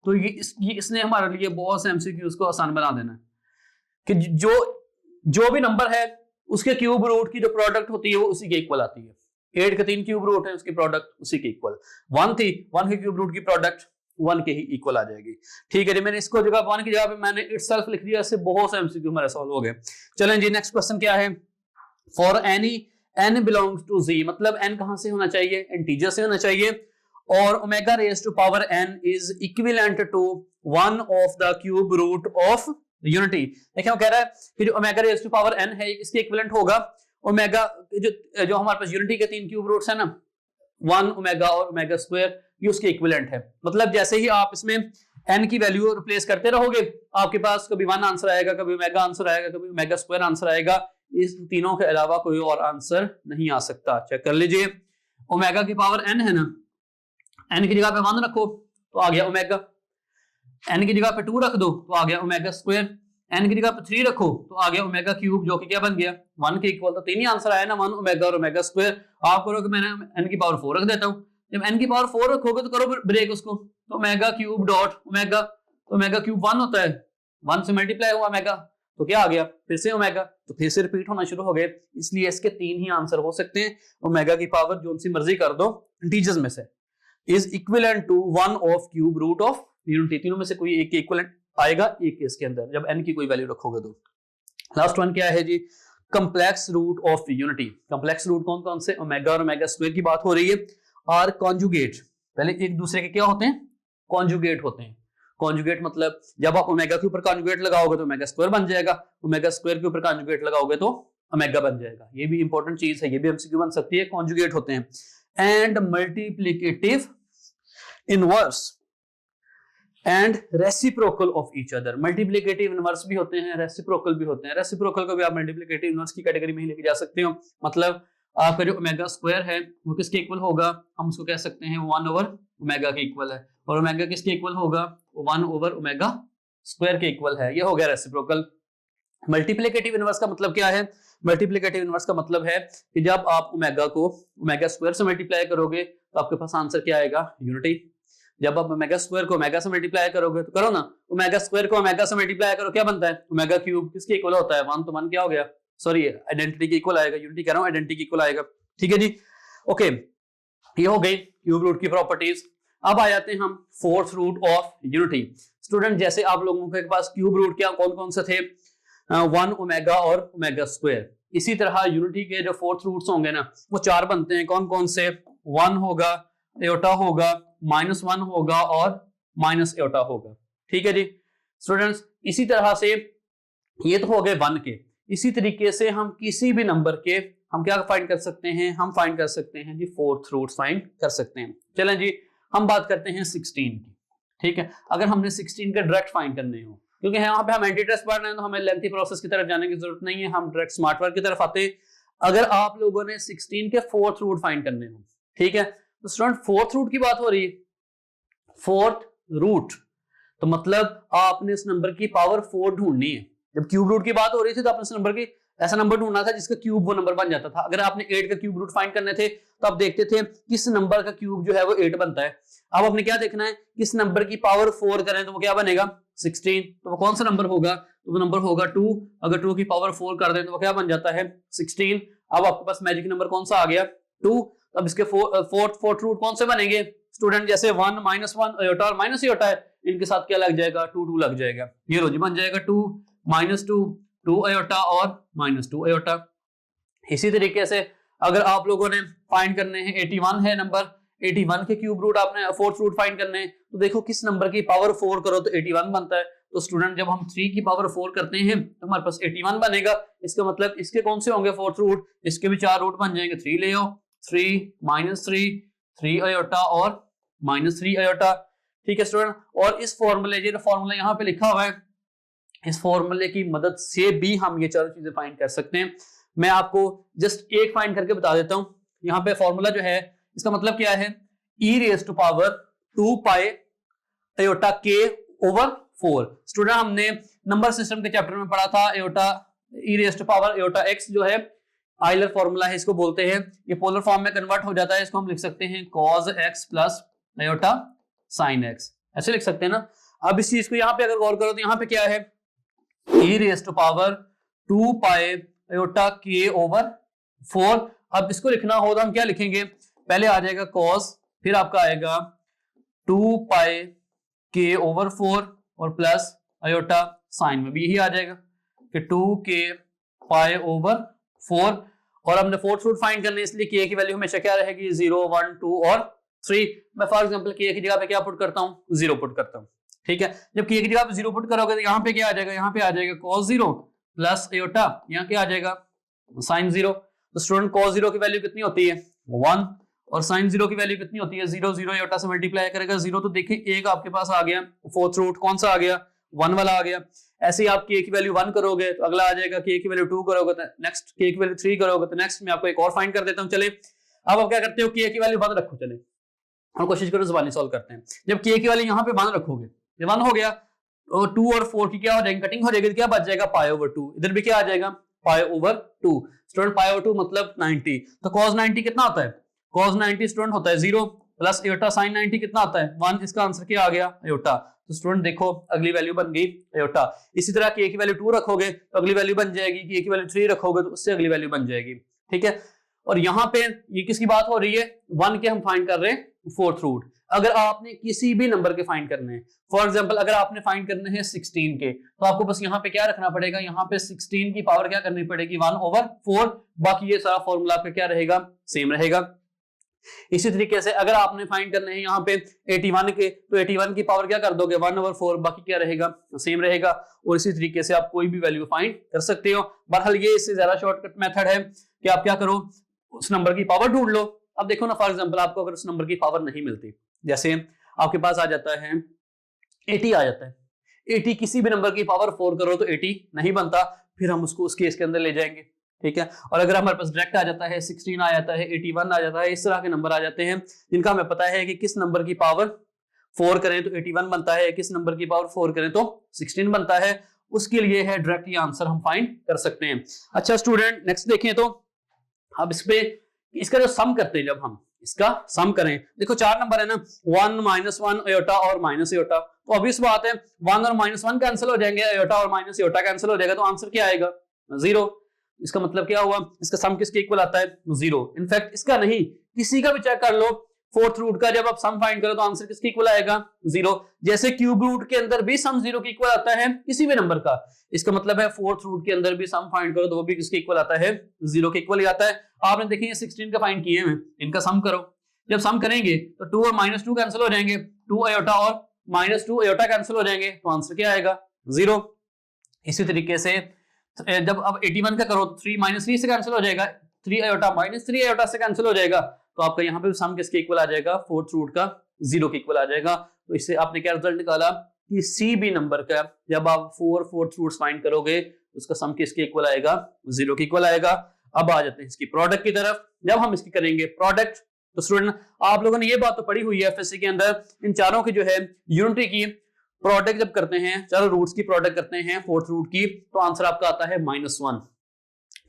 तो इसने हमारे लिए बहुत से एमसीक्यूज को आसान बना देना है कि जो भी नंबर है उसके क्यूब रूट की जो प्रोडक्ट होती है वो उसी के इक्वल आती है। 8 के 3 क्यूब रूट है, उसकी प्रोडक्ट उसी के इक्वल। 1 थी, 1 के क्यूब रूट की प्रोडक्ट 1 के ही इक्वल आ जाएगी। ठीक है जी, मैंने इसको जगह 1 की जगह पे मैंने इटसेल्फ लिख दिया, इससे बहुत से एमसीक्यू हमारे सॉल्व हो गए। चलें जी, नेक्स्ट क्वेश्चन क्या है। For any n belongs to z, मतलब n कहां से होना चाहिए, इंटीजर से होना चाहिए, और omega raise to power n is equivalent to 1 of the cube root of unity. देखिए वो कह रहा है कि जो omega raise to power n है इसके इक्विवेलेंट होगा ओमेगा, जो हमारे पास यूनिटी के 3 क्यूब रूट्स है ना, 1 ओमेगा और ओमेगा स्क्वायर, ये उसके इक्विवेलेंट है। मतलब जैसे ही आप इसमें n की वैल्यू रिप्लेस करते रहोगे, आपके पास कभी 1 आंसर आएगा, कभी ओमेगा आंसर आएगा, कभी ओमेगा स्क्वायर आंसर आएगा। इस तीनों के अलावा कोई और आंसर नहीं आ सकता। चेक कर लीजिए, ओमेगा की पावर n है ना, n की जगह पे 1 रखो तो आ गया ओमेगा, n की जगह पे 2 रख दो तो आ गया ओमेगा स्क्वायर, n की जगह पे 3 रखो तो आ गया ओमेगा क्यूब, जो कि क्या बन गया 1 के इक्वल। तो तीन ही आंसर आया ना, 1 ओमेगा और ओमेगा स्क्वायर। आप करोगे मैंने n की पावर 4 रख देता हूँ, जब n की पावर 4 रखोगे तो करो ब्रेक उसको, तो ओमेगा क्यूब डॉट ओमेगा, तो ओमेगा क्यूब 1 होता है, 1 से मल्टीप्लाई हुआ ओमेगा तो क्या आ गया फिर से ओमेगा, तो फिर से रिपीट होना शुरू हो गए। इसलिए इसके 3 ही आंसर हो सकते हैं। ओमेगा की पावर जो सी मर्जी कर दो इंटीजर्स में से, is equivalent to 1 of cube root of unity. तीनों में से कोई एक इक्विवेलेंट आएगा एक केस के अंदर, जब n की कोई वैल्यू रखोगे तो। लास्ट वन क्या है जी, complex root of unity. Complex root कौन कौन से, ओमेगा और ओमेगा स्क्वायर की बात हो रही है। और कॉन्जुगेट, पहले एक दूसरे के क्या होते हैं, कॉन्जुगेट होते हैं। कॉन्जुगेट मतलब जब आप ओमेगा के ऊपर कॉन्जुगेट लगाओगे तो ओमेगा स्क्वायर बन जाएगा, ओमेगा स्क्वायर के ऊपर कॉन्जुगेट लगाओगे तो ओमेगा बन जाएगा। ये भी इंपॉर्टेंट चीज है, ये भी एमसीक्यू बन सकती है। कॉन्जुगेट होते हैं। And multiplicative inverse and reciprocal of each other. Multiplicative inverse भी होते हैं, रेसिप्रोकल भी होते हैं। रेसिप्रोकल को भी आप मल्टीप्लिकेटिव इनवर्स की कैटेगरी में ही लेके जा सकते हो। मतलब आपका जो ओमेगा स्क्वायर है वो किसके इक्वल होगा, हम उसको कह सकते हैं 1 ओवर ओमेगा के इक्वल है, और ओमेगा किसके इक्वल होगा, 1 ओवर ओमेगा स्क्वायर के इक्वल है। ये हो गया रेसिप्रोकल। मल्टीप्लिकेटिव इनवर्स का मतलब क्या है, मल्टीप्लिकेटिव इनवर्स का मतलब है कि जब आप ओमेगा को ओमेगा स्क्वायर से मल्टीप्लाई करोगे तो आपके पास आंसर क्या आएगा, यूनिटी। जब आप ओमेगा स्क्वायर को ओमेगा से मल्टीप्लाई करोगे तो करो ना, ओमेगा स्क्वायर को ओमेगा से मल्टीप्लाई करो, क्या बनता है, ओमेगा क्यूब। किसके इक्वल होता है, 1, तो 1 क्या हो गया, सॉरी आइडेंटिटी के इक्वल आएगा, यूनिटी कह रहा हूं, आइडेंटिटी के इक्वल आएगा। ठीक है जी, ओके, ये हो गई क्यूब रूट की प्रॉपर्टीज। अब आ जाते हैं हम fourth root of unity. Student जैसे आप लोगों के पास क्यूब रूट क्या कौन कौन से थे, 1 ओमेगा और ओमेगा स्क्वायर, इसी तरह यूनिटी के जो फोर्थ रूट्स होंगे ना वो 4 बनते हैं। कौन कौन से, 1 होगा, एयोटा होगा, -1 होगा और माइनस एयोटा होगा। ठीक है जी स्टूडेंट्स, इसी तरह से ये तो हो गए 1 के। इसी तरीके से हम किसी भी नंबर के हम क्या फाइंड कर सकते हैं, हम फाइंड कर सकते हैं जी फोर्थ रूट फाइंड कर सकते हैं। चलें जी, हम बात करते हैं 16 की। ठीक है, अगर हमने 16 का डायरेक्ट फाइंड करने हो, क्योंकि यहाँ पे हम एंटी टेस्ट पढ़ रहे हैं तो हमें लेंथी प्रोसेस की तरफ जाने की जरूरत नहीं है, हम डायरेक्ट स्मार्ट वर्क की तरफ आते हैं। अगर आप लोगों ने 16 के फोर्थ रूट फाइंड करने हो, ठीक है, तो स्टूडेंट फोर्थ रूट की बात हो रही है, फोर्थ रूट तो मतलब आपने इस नंबर की पावर 4 ढूंढनी है। जब क्यूब रूट की बात हो रही थी तो आपने इस नंबर की ऐसा नंबर ढूंढना था जिसका क्यूब वो नंबर बन जाता था। अगर आपने 8 का क्यूब रूट फाइंड करने थे तो आप देखते थे किस नंबर का क्यूब जो है वो 8 बनता है। अब आपने क्या देखना है, किस नंबर की पावर 4 करें तो वो क्या बनेगा 16, तो वो कौन सा नंबर होगा, तो वो नंबर होगा 2। अगर 2 की पावर 4 कर दें तो वो क्या बन जाता है 16। अब आपके पास मैजिक नंबर कौन सा आ गया 2। अब इसके फोर्थ रूट कौन से बनेंगे स्टूडेंट, जैसे 1 -1 एयोटा और माइनस एयोटा है, इनके साथ क्या लग जाएगा 2 लग जाएगा। ये रोजी बन जाएगा 2 -2 2 एयोटा और -2 एयोटा। इसी तरीके से अगर आप लोगों ने फाइंड करने हैं 81 है नंबर, 81 के क्यूब रूट आपने फोर्थ रूट फाइंड करने हैं, तो देखो किस नंबर की पावर 4 करो तो 81 बनता है। तो स्टूडेंट जब हम 3 की पावर 4 करते हैं तो हमारे पास 81 बनेगा। इसका मतलब इसके कौन से होंगे फोर्थ रूट, इसके भी 4 रूट बन जाएंगे। 3 ले आओ, 3 -3 3 एयोटा और -3 एयोटा। ठीक है स्टूडेंट, और इस फॉर्मूले जो फॉर्मूला यहाँ पे लिखा हुआ है, इस फॉर्मूले की मदद से भी हम ये चारों चीजें फाइंड कर सकते हैं। मैं आपको जस्ट एक फाइंड करके बता देता हूं। यहाँ पे फॉर्मूला जो है इसका मतलब क्या है, e raised to power 2 pi iota k over 4। Student हमने नंबर सिस्टम के चैप्टर में पढ़ा था iota e raise to power iota x जो है आइलर फॉर्मूला है, इसको बोलते हैं। ये पोलर फॉर्म में कन्वर्ट हो जाता है, इसको हम लिख सकते हैं cos x plus aorta sin x, ऐसे लिख सकते हैं ना। अब इस चीज को यहाँ पे अगर गौर करो तो यहाँ पे क्या है, e raise to power 2 pi iota k over 4। अब इसको लिखना हो तो हम क्या लिखेंगे, पहले आ जाएगा cos, फिर आपका आएगा 2 पाई k ओवर 4 और प्लस एयोटा साइन में भी यही आ जाएगा कि 2k पाई ओवर 4। और हमने फोर्थ रूट फाइंड करने, इसलिए k की वैल्यू हमेशा क्या रहेगी 0, 1, 2 और 3। मैं फॉर एग्जांपल k की जगह पे क्या पुट करता हूँ, 0 पुट करता हूँ। ठीक है, जब k की जगह पे 0 पुट करोगे तो यहाँ पे क्या आ जाएगा, यहाँ पे आ जाएगा cos 0 प्लस एयोटा, यहाँ क्या आ जाएगा sin 0। तो स्टूडेंट cos 0 की वैल्यू कितनी होती है 1 और sin 0 की वैल्यू कितनी होती है 0, 0 एयोटा से मल्टीप्लाई करेगा 0, तो देखिए एक आपके पास आ गया फोर्थ रूट, कौन सा आ गया 1 वाला आ गया। ऐसे ही आप k की वैल्यू 1 करोगे तो अगला आ जाएगा, k की वैल्यू 2 करोगे तो नेक्स्ट, k की वैल्यू 3 करोगे तो नेक्स्ट। मैं आपको एक और फाइंड कर देता हूं। चले अब आप क्या करते हो, k की वैल्यू 1 रखो, चले और कोशिश करो ज़बानी सॉल्व करते हैं। जब k की वैल्यू यहाँ पे 1 रखोगे, ये 1 हो गया, और 2 और 4 की क्या हो जाएगी, कटिंग हो जाएगी, क्या बच जाएगा पाई ओवर 2। इधर भी क्या आ जाएगा pi over 2। Student pi over 2 मतलब 90, तो cos 90 कितना होता है, cos 90 स्टूडेंट होता है 0 प्लस एयोटा sin 90 कितना आता है 1। इसका आंसर क्या आ गया एयोटा। तो स्टूडेंट देखो अगली वैल्यू बन गई एयोटा। इसी तरह k की वैल्यू 2 रखोगे तो अगली वैल्यू बन जाएगी, k की वैल्यू 3 रखोगे तो उससे अगली वैल्यू बन जाएगी। ठीक है, और यहाँ पे ये किसकी बात हो रही है, 1 के हम फाइंड कर रहे हैं फोर्थ रूट। अगर आपने किसी भी नंबर के फाइंड करने हैं, फॉर एग्जांपल अगर आपने फाइंड करने हैं 16 के, तो आपको बस यहाँ पे क्या रखना पड़ेगा, यहाँ पे 16 की पावर क्या करनी पड़ेगी 1 ओवर 4। बाकी ये सारा फॉर्मूला आपका क्या रहेगा, सेम रहेगा। इसी तरीके से अगर आपने फाइंड करने हैं यहाँ पे 81 के, तो 81 की पावर क्या कर दोगे 1 ओवर 4, बाकी क्या रहेगा सेम रहेगा। और इसी तरीके से आप कोई भी वैल्यू फाइंड कर सकते हो। बहरहाल ये इससे ज्यादा शॉर्टकट मेथड है कि आप क्या करो, उस नंबर की पावर ढूंढ लो। अब देखो ना, फॉर एग्जांपल आपको अगर उस नंबर की पावर नहीं मिलती, जैसे आपके पास आ जाता है 80 आ जाता है, 80 किसी भी नंबर की पावर 4 करो तो 80 नहीं बनता, फिर हम उसको उस केस के अंदर ले जाएंगे। ठीक है, और अगर हमारे पास डायरेक्ट आ जाता है 16 आ जाता है, 81 आ जाता है, इस तरह के नंबर आ जाते हैं जिनका हमें पता है कि किस नंबर की पावर 4 करें तो 81 बनता है, किस नंबर की पावर 4 करें तो 16 बनता है, उसके लिए है डायरेक्ट ये आंसर हम फाइंड कर सकते हैं। अच्छा स्टूडेंट नेक्स्ट देखें, तो अब इस पे इसका जो सम करते हैं, जब हम इसका सम करें, देखो 4 नंबर है ना, 1 -1 एयोटा और माइनस एयोटा, तो ऑब्वियस बात है 1 और -1 कैंसिल हो जाएंगे, एयोटा और माइनस एयोटा कैंसिल हो जाएगा, तो आंसर क्या आएगा 0। इसका मतलब क्या हुआ, इसका सम किसके इक्वल आता है 0। इनफैक्ट इसका नहीं, किसी का भी चेक कर लो, फोर्थ रूट का जब आप सम फाइंड करो तो आंसर किसके इक्वल आएगा 0। जैसे क्यूब रूट के अंदर भी सम 0 के इक्वल आता है किसी भी नंबर का, इसका मतलब है फोर्थ रूट के अंदर भी सम फाइंड करो तो वो भी किसके इक्वल आता है 0 के इक्वल ही आता है। आपने देखिए 16 का फाइंड किए हैं, इनका सम करो, जब सम करेंगे तो 2 और -2 कैंसिल हो जाएंगे, 2 एयोटा और -2 एयोटा कैंसिल हो जाएंगे, तो आंसर क्या आएगा 0। इसी तरीके से जब अब 81 का करो तो 3 -3 से कैंसिल हो जाएगा, 3 एयोटा -3 एयोटा से कैंसिल हो जाएगा, तो आपका यहाँ पे सम किसके इक्वल आ जाएगा, फोर्थ रूट का 0 के इक्वल आ जाएगा। तो इससे आपने क्या रिजल्ट निकाला, किसी भी नंबर का जब आप 4 फोर्थ रूट्स फाइंड करोगे उसका सम किसके इक्वल आएगा 0 के इक्वल आएगा। अब आ जाते हैं इसकी प्रोडक्ट की तरफ। जब हम इसकी करेंगे प्रोडक्ट, तो स्टूडेंट आप लोगों ने ये बात तो पढ़ी हुई है एफएससी के अंदर, इन चारों की जो है यूनिटी की प्रोडक्ट जब करते हैं, चारों रूट्स की प्रोडक्ट करते हैं फोर्थ रूट की, तो आंसर आपका आता है -1।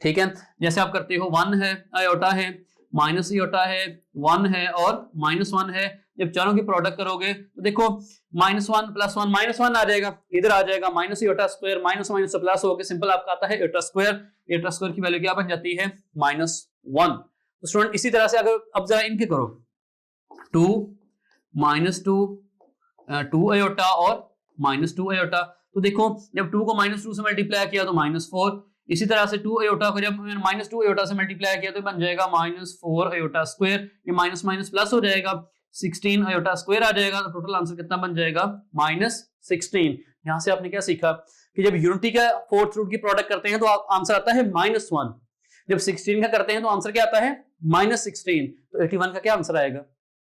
ठीक है, जैसे आप करते हो 1 है आयोटा है, माइनस आयोटा है, 1 है और -1 है, जब चारों की प्रोडक्ट करोगे तो देखो -1 + 1 -1 आ जाएगा, इधर आ जाएगा minus iota square, minus minus से प्लस होकर सिंपल आपका आता है आयोटा स्क्वायर, आयोटा स्क्वायर की वैल्यू क्या बन जाती है -1। तो स्टूडेंट इसी तरह से अगर अब जरा इनके करो 2 -2 2 आयोटा और -2 आयोटा, तो देखो जब 2 को -2 से मल्टीप्लाई किया तो -4, इसी तरह से 2 आयोटा को जब -2 आयोटा से मल्टीप्लाई किया तो बन जाएगा -4 आयोटा स्क्वायर, ये माइनस माइनस प्लस हो जाएगा, 16 आयोटा स्क्वायर आ जाएगा, तो टोटल आंसर कितना बन जाएगा -16। यहां से आपने क्या सीखा कि जब यूनिटी का फोर्थ रूट की प्रोडक्ट करते हैं तो आंसर आता है -1, जब 16 का करते हैं तो आंसर क्या आता है -16, तो 81 का क्या आंसर आएगा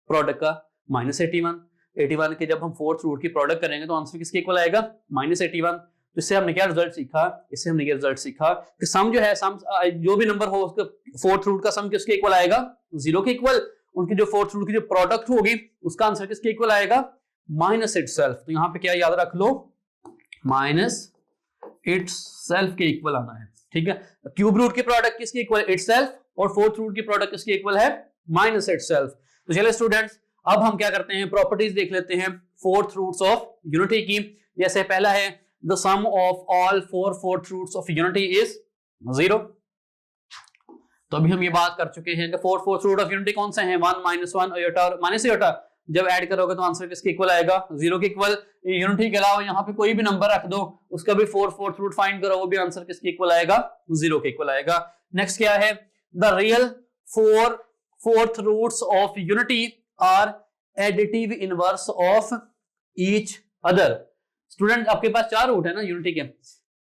प्रोडक्ट का -81। 81 के जब हम फोर्थ रूट की प्रोडक्ट करेंगे तो आंसर किसके इक्वल आएगा -81। तो इससे हमने क्या रिजल्ट सीखा, इससे हमने क्या रिजल्ट सीखा कि सम जो है, सम जो भी नंबर हो उसका फोर्थ रूट का सम किसके इक्वल आएगा 0 के इक्वल, उनकी जो फोर्थ रूट की जो प्रोडक्ट होगी उसका आंसर किसके इक्वल आएगा माइनस इटसेल्फ। तो यहाँ पे क्या याद रख लो, माइनस इट्स सेल्फ के इक्वल आना है, ठीक है। क्यूब रूट की प्रोडक्ट किसके इक्वल? इट्स सेल्फ, और फोर्थ रूट की प्रोडक्ट किसके इक्वल है? Minus it's self. तो चलिए स्टूडेंट्स, अब हम क्या करते हैं, प्रॉपर्टीज देख लेते हैं फोर्थ रूट्स ऑफ यूनिटी की। जैसे पहला है the sum of all four fourth roots of unity is 0। तो अभी हम ये बात कर चुके हैं कि four fourth root of unity कौन से हैं? 1 -1 आयोटा और माइनस आयोटा। जब ऐड करोगे तो आंसर किसके इक्वल आएगा? 0 के इक्वल। यूनिटी के अलावा यहाँ पे कोई भी नंबर रख दो, उसका भी फोर फोर्थ रूट फाइंड करो, वो भी आंसर किसके इक्वल आएगा? 0 के इक्वल आएगा। नेक्स्ट क्या है? The real four fourth roots of unity are additive inverse of each other. Student आपके पास 4 रूट है ना यूनिटी के,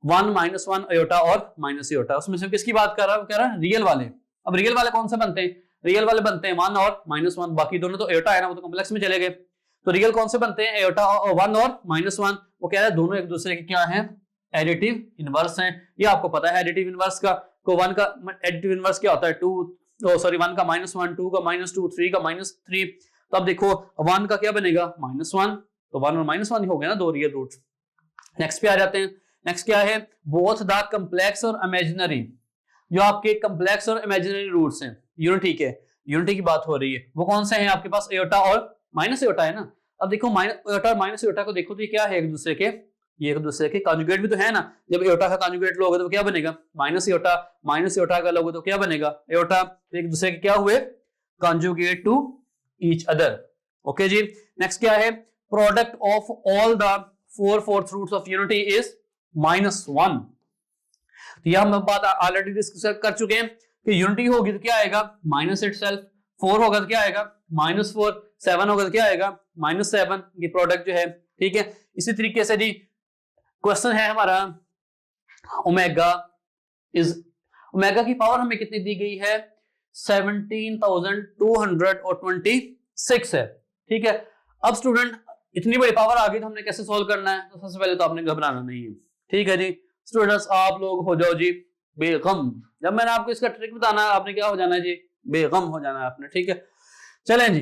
1 -1 आयोटा और माइनस आयोटा। उसमें से किसकी बात कर रहा है? कह रहा है रियल वाले। अब रियल वाले कौन से बनते हैं? रियल वाले बनते हैं 1 और -1, बाकी दोनों तो आयोटा है ना, वो तो कॉम्प्लेक्स में चले गए। तो रियल कौन से बनते हैं? आयोटा 1 और -1। वो कह रहा है दोनों एक दूसरे के क्या हैं? एडिटिव इनवर्स हैं। ये आपको पता है एडिटिव इनवर्स का, को 1 का एडिटिव इनवर्स क्या होता है? 1 का -1, 2 का -2, 3 का -3। तो अब देखो 1 का क्या बनेगा? -1, तो 1 और -1 ही हो गया ना, दो रियल रूट। नेक्स्ट पे आ जाते हैं। नेक्स्ट क्या है? बोथ द कम्प्लेक्स और इमेजिनरी, जो आपके कम्प्लेक्स और इमेजिनरी रूट्स हैं यूनिटी के, यूनिटी की बात हो रही है, वो कौन से हैं आपके पास? आयोटा और माइनस आयोटा है ना। अब देखो आयोटा और माइनस आयोटा को देखो तो ये क्या है? एक दूसरे के, ये एक दूसरे के कॉन्जुगेट भी तो है ना। जब आयोटा का कॉन्जुगेट लोगे तो क्या बनेगा? Minus iota. माइनस आयोटा का लोगे तो क्या बनेगा? आयोटा। तो एक दूसरे के क्या हुए? Conjugate to each other. Okay जी। नेक्स्ट क्या है? Product of all the four fourth roots of unity is -1। तो यह हम बात ऑलरेडी डिस्कस कर चुके हैं कि यूनिटी होगी तो क्या आएगा? Minus itself. 4 होगा तो क्या आएगा? -4। 7 होगा तो क्या आएगा? -7। ये प्रोडक्ट जो है, ठीक है। इसी तरीके से जी क्वेश्चन है हमारा ओमेगा इज, ओमेगा की पावर हमें कितनी दी गई है? 17,226 है, ठीक है। अब स्टूडेंट इतनी बड़ी पावर आ गई तो हमने कैसे सॉल्व करना है? तो सबसे पहले तो आपने घबराना नहीं है, ठीक है जी। स्टूडेंट्स आप लोग हो जाओ जी बेगम। जब मैंने आपको इसका ट्रिक बताना है आपने क्या हो जाना है जी? बेगम हो जाना है आपने, ठीक है। चलें जी,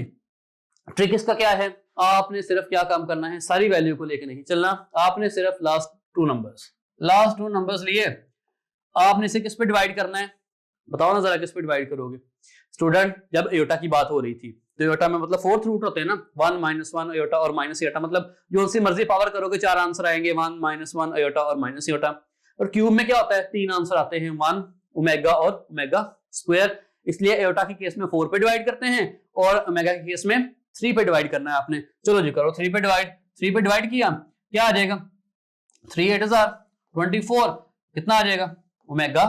ट्रिक इसका क्या है? आपने सिर्फ क्या काम करना है? सारी वैल्यू को लेकर नहीं चलना, आपने सिर्फ लास्ट टू नंबर्स लिए, आपने इसे किस पे डिवाइड करना है? बताओ ना जरा, किस पे डिवाइड करोगे? स्टूडेंट जब आयोटा की बात हो रही थी तो आयोटा में मतलब फोर्थ रूट होते हैं ना, 1 -1 आयोटा और माइनस आयोटा, मतलब जो सी मर्जी पावर करोगे 4 आंसर आएंगे, 1 -1 आयोटा और माइनस आयोटा। और क्यूब में क्या होता है? 3 आंसर आते हैं, 1 ओमेगा और ओमेगा स्क्वायर। इसलिए आयोटा के केस में 4 पे डिवाइड करते हैं और ओमेगा के केस में 3 पे डिवाइड करना है आपने। चलो जी करो 3 पे डिवाइड। 3 पे डिवाइड किया, क्या आ जाएगा? 3 8 24। कितना आ जाएगा? ओमेगा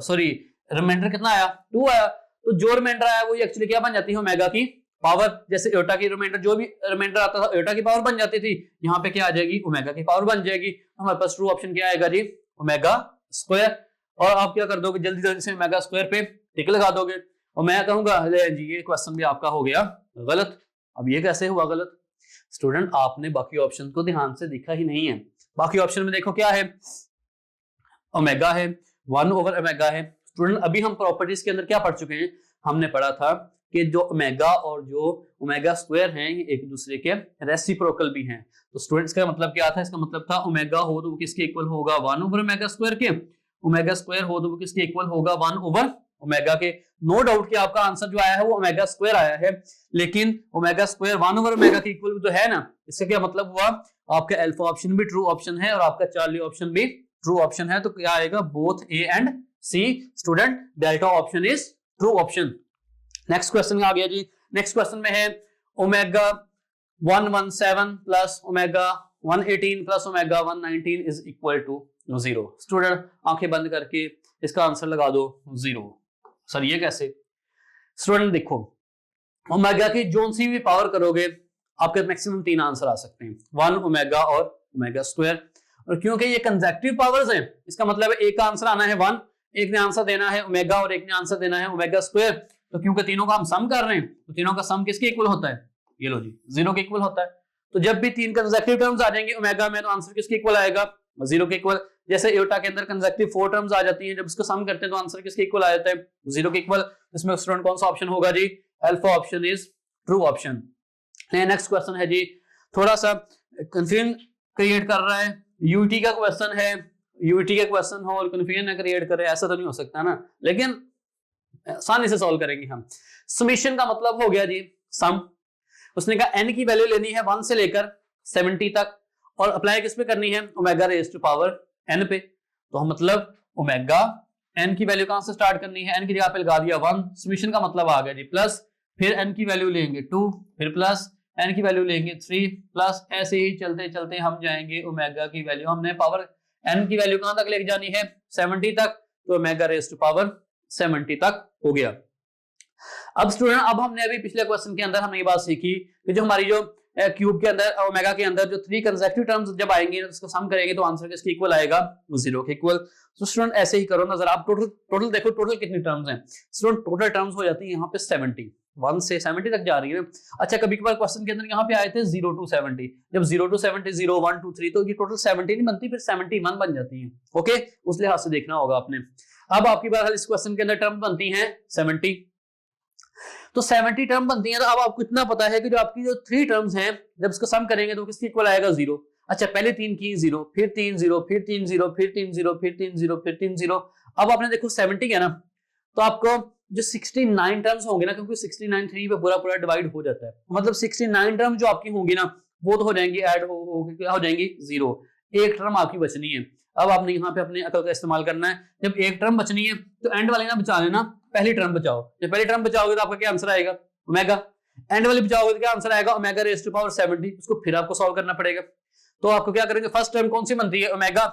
सॉरी रिमाइंडर कितना आया? 2 आया। तो जो रिमाइंडर आया वो एक्चुअली क्या बन जाती है? ओमेगा की पावर। जैसे आयोटा की रिमाइंडर, जो भी रिमाइंडर आता था आयोटा की पावर बन जाती थी, यहाँ पे क्या आ जाएगी? ओमेगा की पावर बन जाएगी। हमारे पास ट्रू ऑप्शन क्या आएगा जी? Omega square. और आप क्या कर दोगे? जल्दी जल्दी से ओमेगा स्क्वायर पे टिक लगा दोगे और मैं कहूंगा जी ये क्वेश्चन भी आपका हो गया गलत। अब ये कैसे हुआ गलत? स्टूडेंट आपने बाकी ऑप्शन को ध्यान से देखा ही नहीं है। बाकी ऑप्शन में देखो क्या है? ओमेगा है, 1 ओवर ओमेगा है। स्टूडेंट अभी हम प्रॉपर्टीज के अंदर क्या पढ़ चुके हैं? हमने पढ़ा था कि जो ओमेगा और जो ओमेगा स्क्वायर हैं ये एक दूसरे के रेसिप्रोकल भी हैं। तो स्टूडेंट्स का मतलब क्या था? इसका मतलब था ओमेगा हो तो वो किसके इक्वल होगा? 1 ओवर ओमेगा स्क्वायर के। ओमेगा स्क्वायर हो तो वो किसके इक्वल होगा? 1 ओवर ओमेगा के। नो डाउट कि आपका आंसर जो आया है वो ओमेगा स्क्वायर आया है, लेकिन ओमेगा स्क्वायर 1 ओवर ओमेगा के इक्वल तो है ना। इसका क्या मतलब हुआ? आपका अल्फा ऑप्शन भी ट्रू ऑप्शन है और आपका चार्ली ऑप्शन भी ट्रू ऑप्शन है। तो क्या आएगा? Both A and C. Student delta option is true option. Next question आ गया जी। नेक्स्ट क्वेश्चन में है omega 117 plus omega 118 plus omega 119 is equal to 0। Student आंखें बंद करके इसका आंसर लगा दो 0। सर ये कैसे? स्टूडेंट देखो ओमेगा की जोन सी भी पावर करोगे आपके मैक्सिमम 3 आंसर आ सकते हैं, 1 ओमेगा और ओमेगा स्क्वायर। और क्योंकि ये कंसेक्टिव पावर्स हैं, इसका मतलब एक का आंसर आना है 1, एक ने आंसर देना है ओमेगा और एक ने आंसर देना है ओमेगा स्क्वायर। तो क्योंकि तीनों का हम सम कर रहे हैं तो तीनों का सम किसके इक्वल होता है? ये लो जी 0 के इक्वल होता है। तो जब भी 3 कंसेक्टिव टर्म्स आ जाएंगे ओमेगा में तो आंसर किसके इक्वल आएगा? 0 के इक्वल। जैसे आयोटा के अंदर कंसेक्टिव 4 टर्म्स आ जाती हैं, जब उसको सम करते हैं तो आंसर किसके इक्वल आ जाता है? 0 के इक्वल। इसमें स्टूडेंट कौन सा ऑप्शन होगा जी? Alpha option is true option. Next question है जी, थोड़ा सा कंफ्यूजन क्रिएट कर रहा है यूटी का क्वेश्चन है, यूटी का क्वेश्चन हो और कंफ्यूजन ना क्रिएट करे, ऐसा तो नहीं हो सकता ना, लेकिन आसानी से सॉल्व करेंगे हम। समेशन का मतलब हो गया जी सम। उसने कहा n की वैल्यू लेनी है 1 से लेकर 70 तक और अप्लाई किस पे करनी है, omega raise to power n पे। तो मतलब ओमेगा n की वैल्यू कहां से स्टार्ट करनी है, n की जगह पे लगा दिया 1, समेशन का मतलब आ गया जी प्लस, फिर n की वैल्यू लेंगे 2, फिर प्लस n की वैल्यू लेंगे 3, प्लस ऐसे ही चलते चलते हम जाएंगे ओमेगा की वैल्यू, हमने पावर n की वैल्यू कहां तक लेके जानी है 70 तक, तो ओमेगा रेज़ टू पावर 70 तक हो गया। अब स्टूडेंट अब हमने अभी पिछले क्वेश्चन के अंदर हमने ये बात सीखी कि जो हमारी जो क्यूब के अंदर ओमेगा के अंदर जो 3 कंसेक्यूटिव टर्म्स जब आएंगे उसको सम करेंगे तो आंसर किसके इक्वल आएगा, 0 के इक्वल। तो स्टूडेंट ऐसे ही करो ना जरा, आप टोटल देखो टोटल कितनी टर्म्स हैं स्टूडेंट, टोटल टर्म्स हो जाती है यहाँ पे 70, 1 से 70 तक जा रही है। अच्छा कभी कभार क्वेश्चन के अंदर यहाँ पे आए थे 0 to 70, जब 0 to 70 0 1 2 3 तो ये टोटल 70 नहीं बनती, फिर 71 बन जाती है। ओके, उस लिहाज से देखना होगा आपने। अब आपकी बात इस क्वेश्चन के अंदर टर्म बनती है 70, तो 70 टर्म बनती है, तो अब आपको इतना पता है कि जो आपकी जो 3 टर्म्स हैं जब इसको सम करेंगे तो किसके इक्वल आएगा, 0। अच्छा पहले 3 की 0, फिर 3 0, फिर 3 0, फिर 3 0, फिर 3 0, फिर 3 0। अब आपने देखो 70 है ना, तो आपको जो 69 टर्म्स होंगे ना, क्योंकि 69 3 पे पूरा पूरा डिवाइड हो जाता है, मतलब 69 टर्म जो आपकी होंगी ना वो तो हो जाएंगी ऐड हो जाएंगी 0, एक टर्म आपकी बचनी है। अब आपने यहाँ पे अपने अकल का इस्तेमाल करना है, जब एक टर्म बचनी है तो एंड वाली ना बचा लेना, पहली टर्म बचाओ। जब पहली टर्म बचाओगे तो आपका क्या आंसर आएगा, ओमेगा, एंड वाली बचाओगे तो क्या आंसर आएगा, ओमेगा रेज़ टू पावर 70। उसको फिर आपको सॉल्व करना पड़ेगा, तो आपको क्या करेंगे, फर्स्ट टर्म कौन सी बनती है, omega,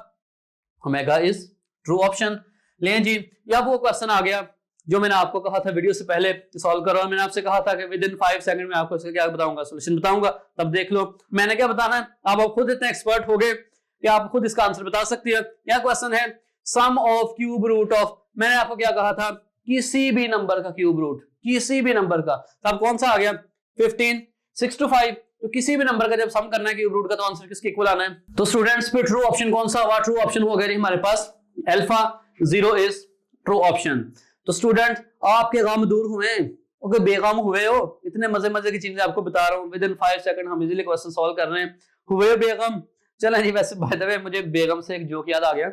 omega is true option. लें जी, या वो क्वेश्चन आ गया जो मैंने आपको कहा था वीडियो से पहले सॉल्व करो, मैंने आपसे कहा था कि विद इन 5 सेकंड में आपको इसका क्या बताऊंगा, सॉल्यूशन बताऊंगा, तब देख लो मैंने क्या बताना है। आप खुद इतने एक्सपर्ट हो गए कि आप खुद इसका आंसर बता सकती है। यह क्वेश्चन है sum of cube root of, मैंने आपको क्या कहा था, किसी भी नंबर का क्यूब रूट, किसी भी नंबर का, तब कौन सा आ गया 15, 6 to 5, तो किसी भी नंबर का जब सम करना है क्यूब रूट का तो आंसर किसके इक्वल आना है। तो स्टूडेंट्स पे ट्रू ऑप्शन कौन सा हुआ, ट्रू ऑप्शन हो गया हमारे पास अल्फा 0 इज ट्रू ऑप्शन। तो स्टूडेंट आपके गम दूर हुए, ओके बेगम हुए हो, इतने मजे मजे की चीजें आपको बता रहा हूँ, विद इन 5 सेकंड हम इजीली क्वेश्चन सॉल्व कर रहे हैं, हुए हो बेगम। चला जी, वैसे बाय द वे मुझे बेगम से एक जोक याद आ गया।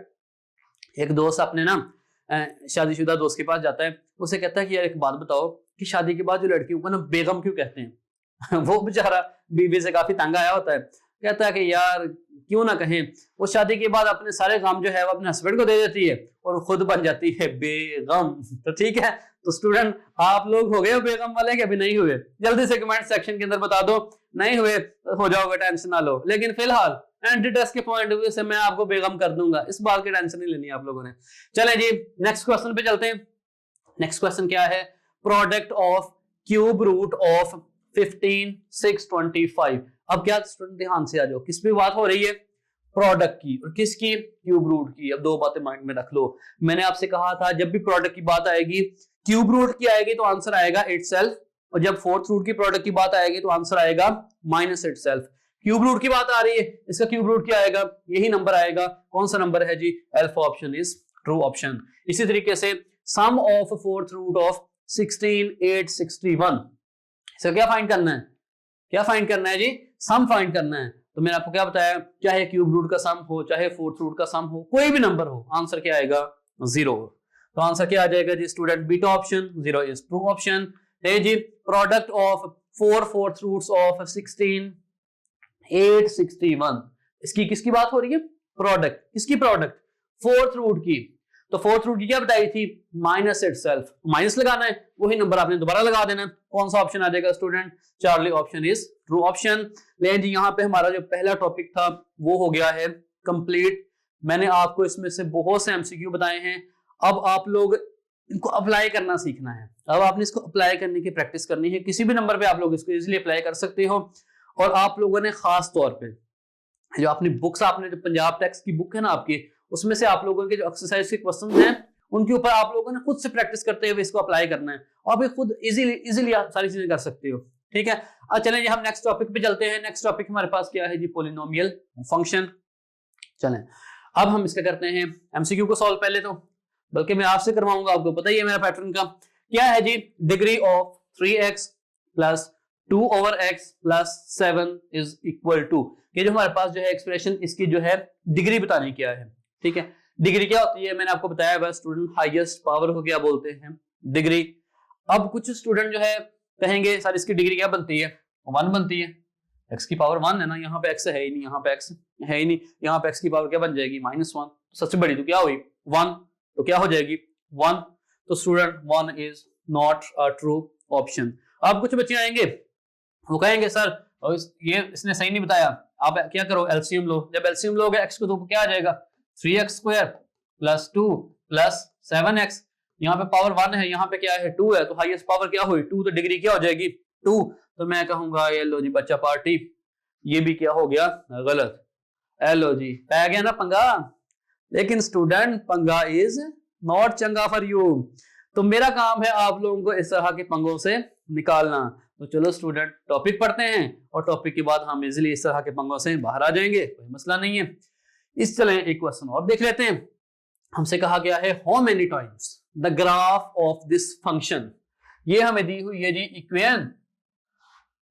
एक दोस्त अपने ना शादीशुदा दोस्त के पास जाता है, उसे कहता है कि यार एक बात बताओ कि शादी के बाद जो लड़कियों को ना बेगम क्यों कहते हैं वो बेचारा बीवी से काफी तंग आया होता है, कहता है कि यार क्यों ना कहें, वो शादी के बाद अपने सारे काम जो है वो अपने हस्बैंड को दे देती है और खुद बन जाती है बेगम। तो ठीक है, तो स्टूडेंट आप लोग हो गए हो बेगम वाले कि अभी नहीं हुए, जल्दी से कमेंट सेक्शन के अंदर बता दो, नहीं हुए तो हो जाओगे, टेंशन ना लो, लेकिन फिलहाल एंटी टेस्ट के पॉइंट ऑफ व्यू से मैं आपको बेगम कर दूंगा, इस बात की टेंशन नहीं लेनी आप लोगों ने। चले जी नेक्स्ट क्वेश्चन पे चलते हैं। नेक्स्ट क्वेश्चन क्या है, product of cube root of 15 6 25। अब क्या स्टूडेंट ध्यान से आ जाओ, किस पे बात हो रही है, प्रोडक्ट की, और किसकी, क्यूब रूट की। अब दो बातें माइंड में रख लो, मैंने आपसे कहा था जब भी प्रोडक्ट की बात आएगी क्यूब रूट की आएगी तो आंसर आएगा इटसेल्फ, और जब फोर्थ रूट की प्रोडक्ट की बात आएगी तो आंसर आएगा माइनस इटसेल्फ। क्यूब रूट की बात आ रही है, इसका क्यूब रूट क्या आएगा, यही नंबर आएगा, कौन सा नंबर है जी, alpha option is true option. इसी तरीके से sum of fourth root of 16 8 61, इसका क्या फाइंड करना है, क्या फाइंड करना है जी, सम फाइंड करना है। तो मैंने आपको क्या बताया, चाहे क्यूब रूट का सम हो चाहे फोर्थ रूट का सम हो, कोई भी नंबर हो, आंसर क्या आएगा 0। तो आंसर क्या आ जाएगा जी student, beta option, 0 is true option. है जी product of 4 fourth roots of 16 8 61, इसकी किसकी बात हो रही है, प्रोडक्ट, किसकी प्रोडक्ट, फोर्थ रूट की। तो फोर्थ रूट की क्या बताई थी, माइनस इटसेल्फ, माइनस लगाना है, वही नंबर आपने दोबारा लगा देना है, कौन सा ऑप्शन आ जाएगा student, Charlie option is true option. लेकिन जी यहाँ पे हमारा जो पहला टॉपिक था वो हो गया है कंप्लीट। मैंने आपको इसमें से बहुत से एमसीक्यू बताए हैं, अब आप लोग इनको अप्लाई करना सीखना है, अब आपने इसको अप्लाई करने की प्रैक्टिस करनी है, किसी भी नंबर पे आप लोग इसको इजीली अप्लाई कर सकते हो। और आप लोगों ने खास तौर पे जो अपनी बुक्स, आपने जो पंजाब टेक्स की बुक है ना आपकी, उसमें से आप लोगों के जो एक्सरसाइज के क्वेश्चन हैं उनके ऊपर आप लोगों ने खुद से प्रैक्टिस करते हुए इसको अप्लाई करना है, और भी खुद इजीली सारी चीजें कर सकते हो। ठीक है, अब चलें जी हम नेक्स्ट टॉपिक पे चलते हैं। नेक्स्ट टॉपिक हमारे पास क्या है जी, पॉलिनोमियल फंक्शन। चलें अब हम इसका करते हैं एमसीक्यू को सॉल्व, पहले तो बल्कि मैं आपसे करवाऊंगा, आपको पता ही है मेरा पैटर्न का क्या है जी, degree of 3x plus 2/x plus 7 is equal to, ये जो हमारे पास जो है एक्सप्रेशन, इसकी जो है डिग्री बतानी क्या है। ठीक है, डिग्री क्या होती है मैंने आपको बताया बस स्टूडेंट, हाईएस्ट पावर को क्या बोलते हैं, डिग्री। अब कुछ स्टूडेंट जो है कहेंगे सर इसकी डिग्री क्या बनती है, 1 बनती है, x की पावर 1 है ना, यहाँ पे x है ही नहीं, यहाँ पे x है ही नहीं, यहाँ पे x की पावर क्या बन जाएगी -1, सबसे बड़ी तो क्या हुई 1, तो क्या हो जाएगी 1, तो student 1 is not a true option. अब कुछ बच्चे आएंगे वो कहेंगे सर ये इसने सही नहीं बताया, आप क्या करो एलसीएम लो, जब एलसीएम लोगे x को तो क्या आ जाएगा 3x² प्लस 2 प्लस 7x, यहाँ पे पावर 1 है, यहाँ पे क्या है 2 है, तो हाईएस्ट पावर क्या हुई 2, तो डिग्री क्या हो जाएगी 2, तो मैं कहूंगा ये लो जी बच्चा पार्टी, ये भी क्या हो गया गलत, लो जी पै गया ना पंगा। लेकिन स्टूडेंट पंगा इज नॉट चंगा फॉर यू, तो मेरा काम है आप लोगों को इस तरह के पंगों से निकालना। तो चलो स्टूडेंट टॉपिक पढ़ते हैं और टॉपिक के बाद हम इजीली इस तरह के पंगों से बाहर आ जाएंगे, कोई मसला नहीं है। इस चले एक क्वेश्चन और देख लेते हैं। हमसे कहा गया है how many times the graph of this function, ये हमें दी हुई है जी इक्वेशन,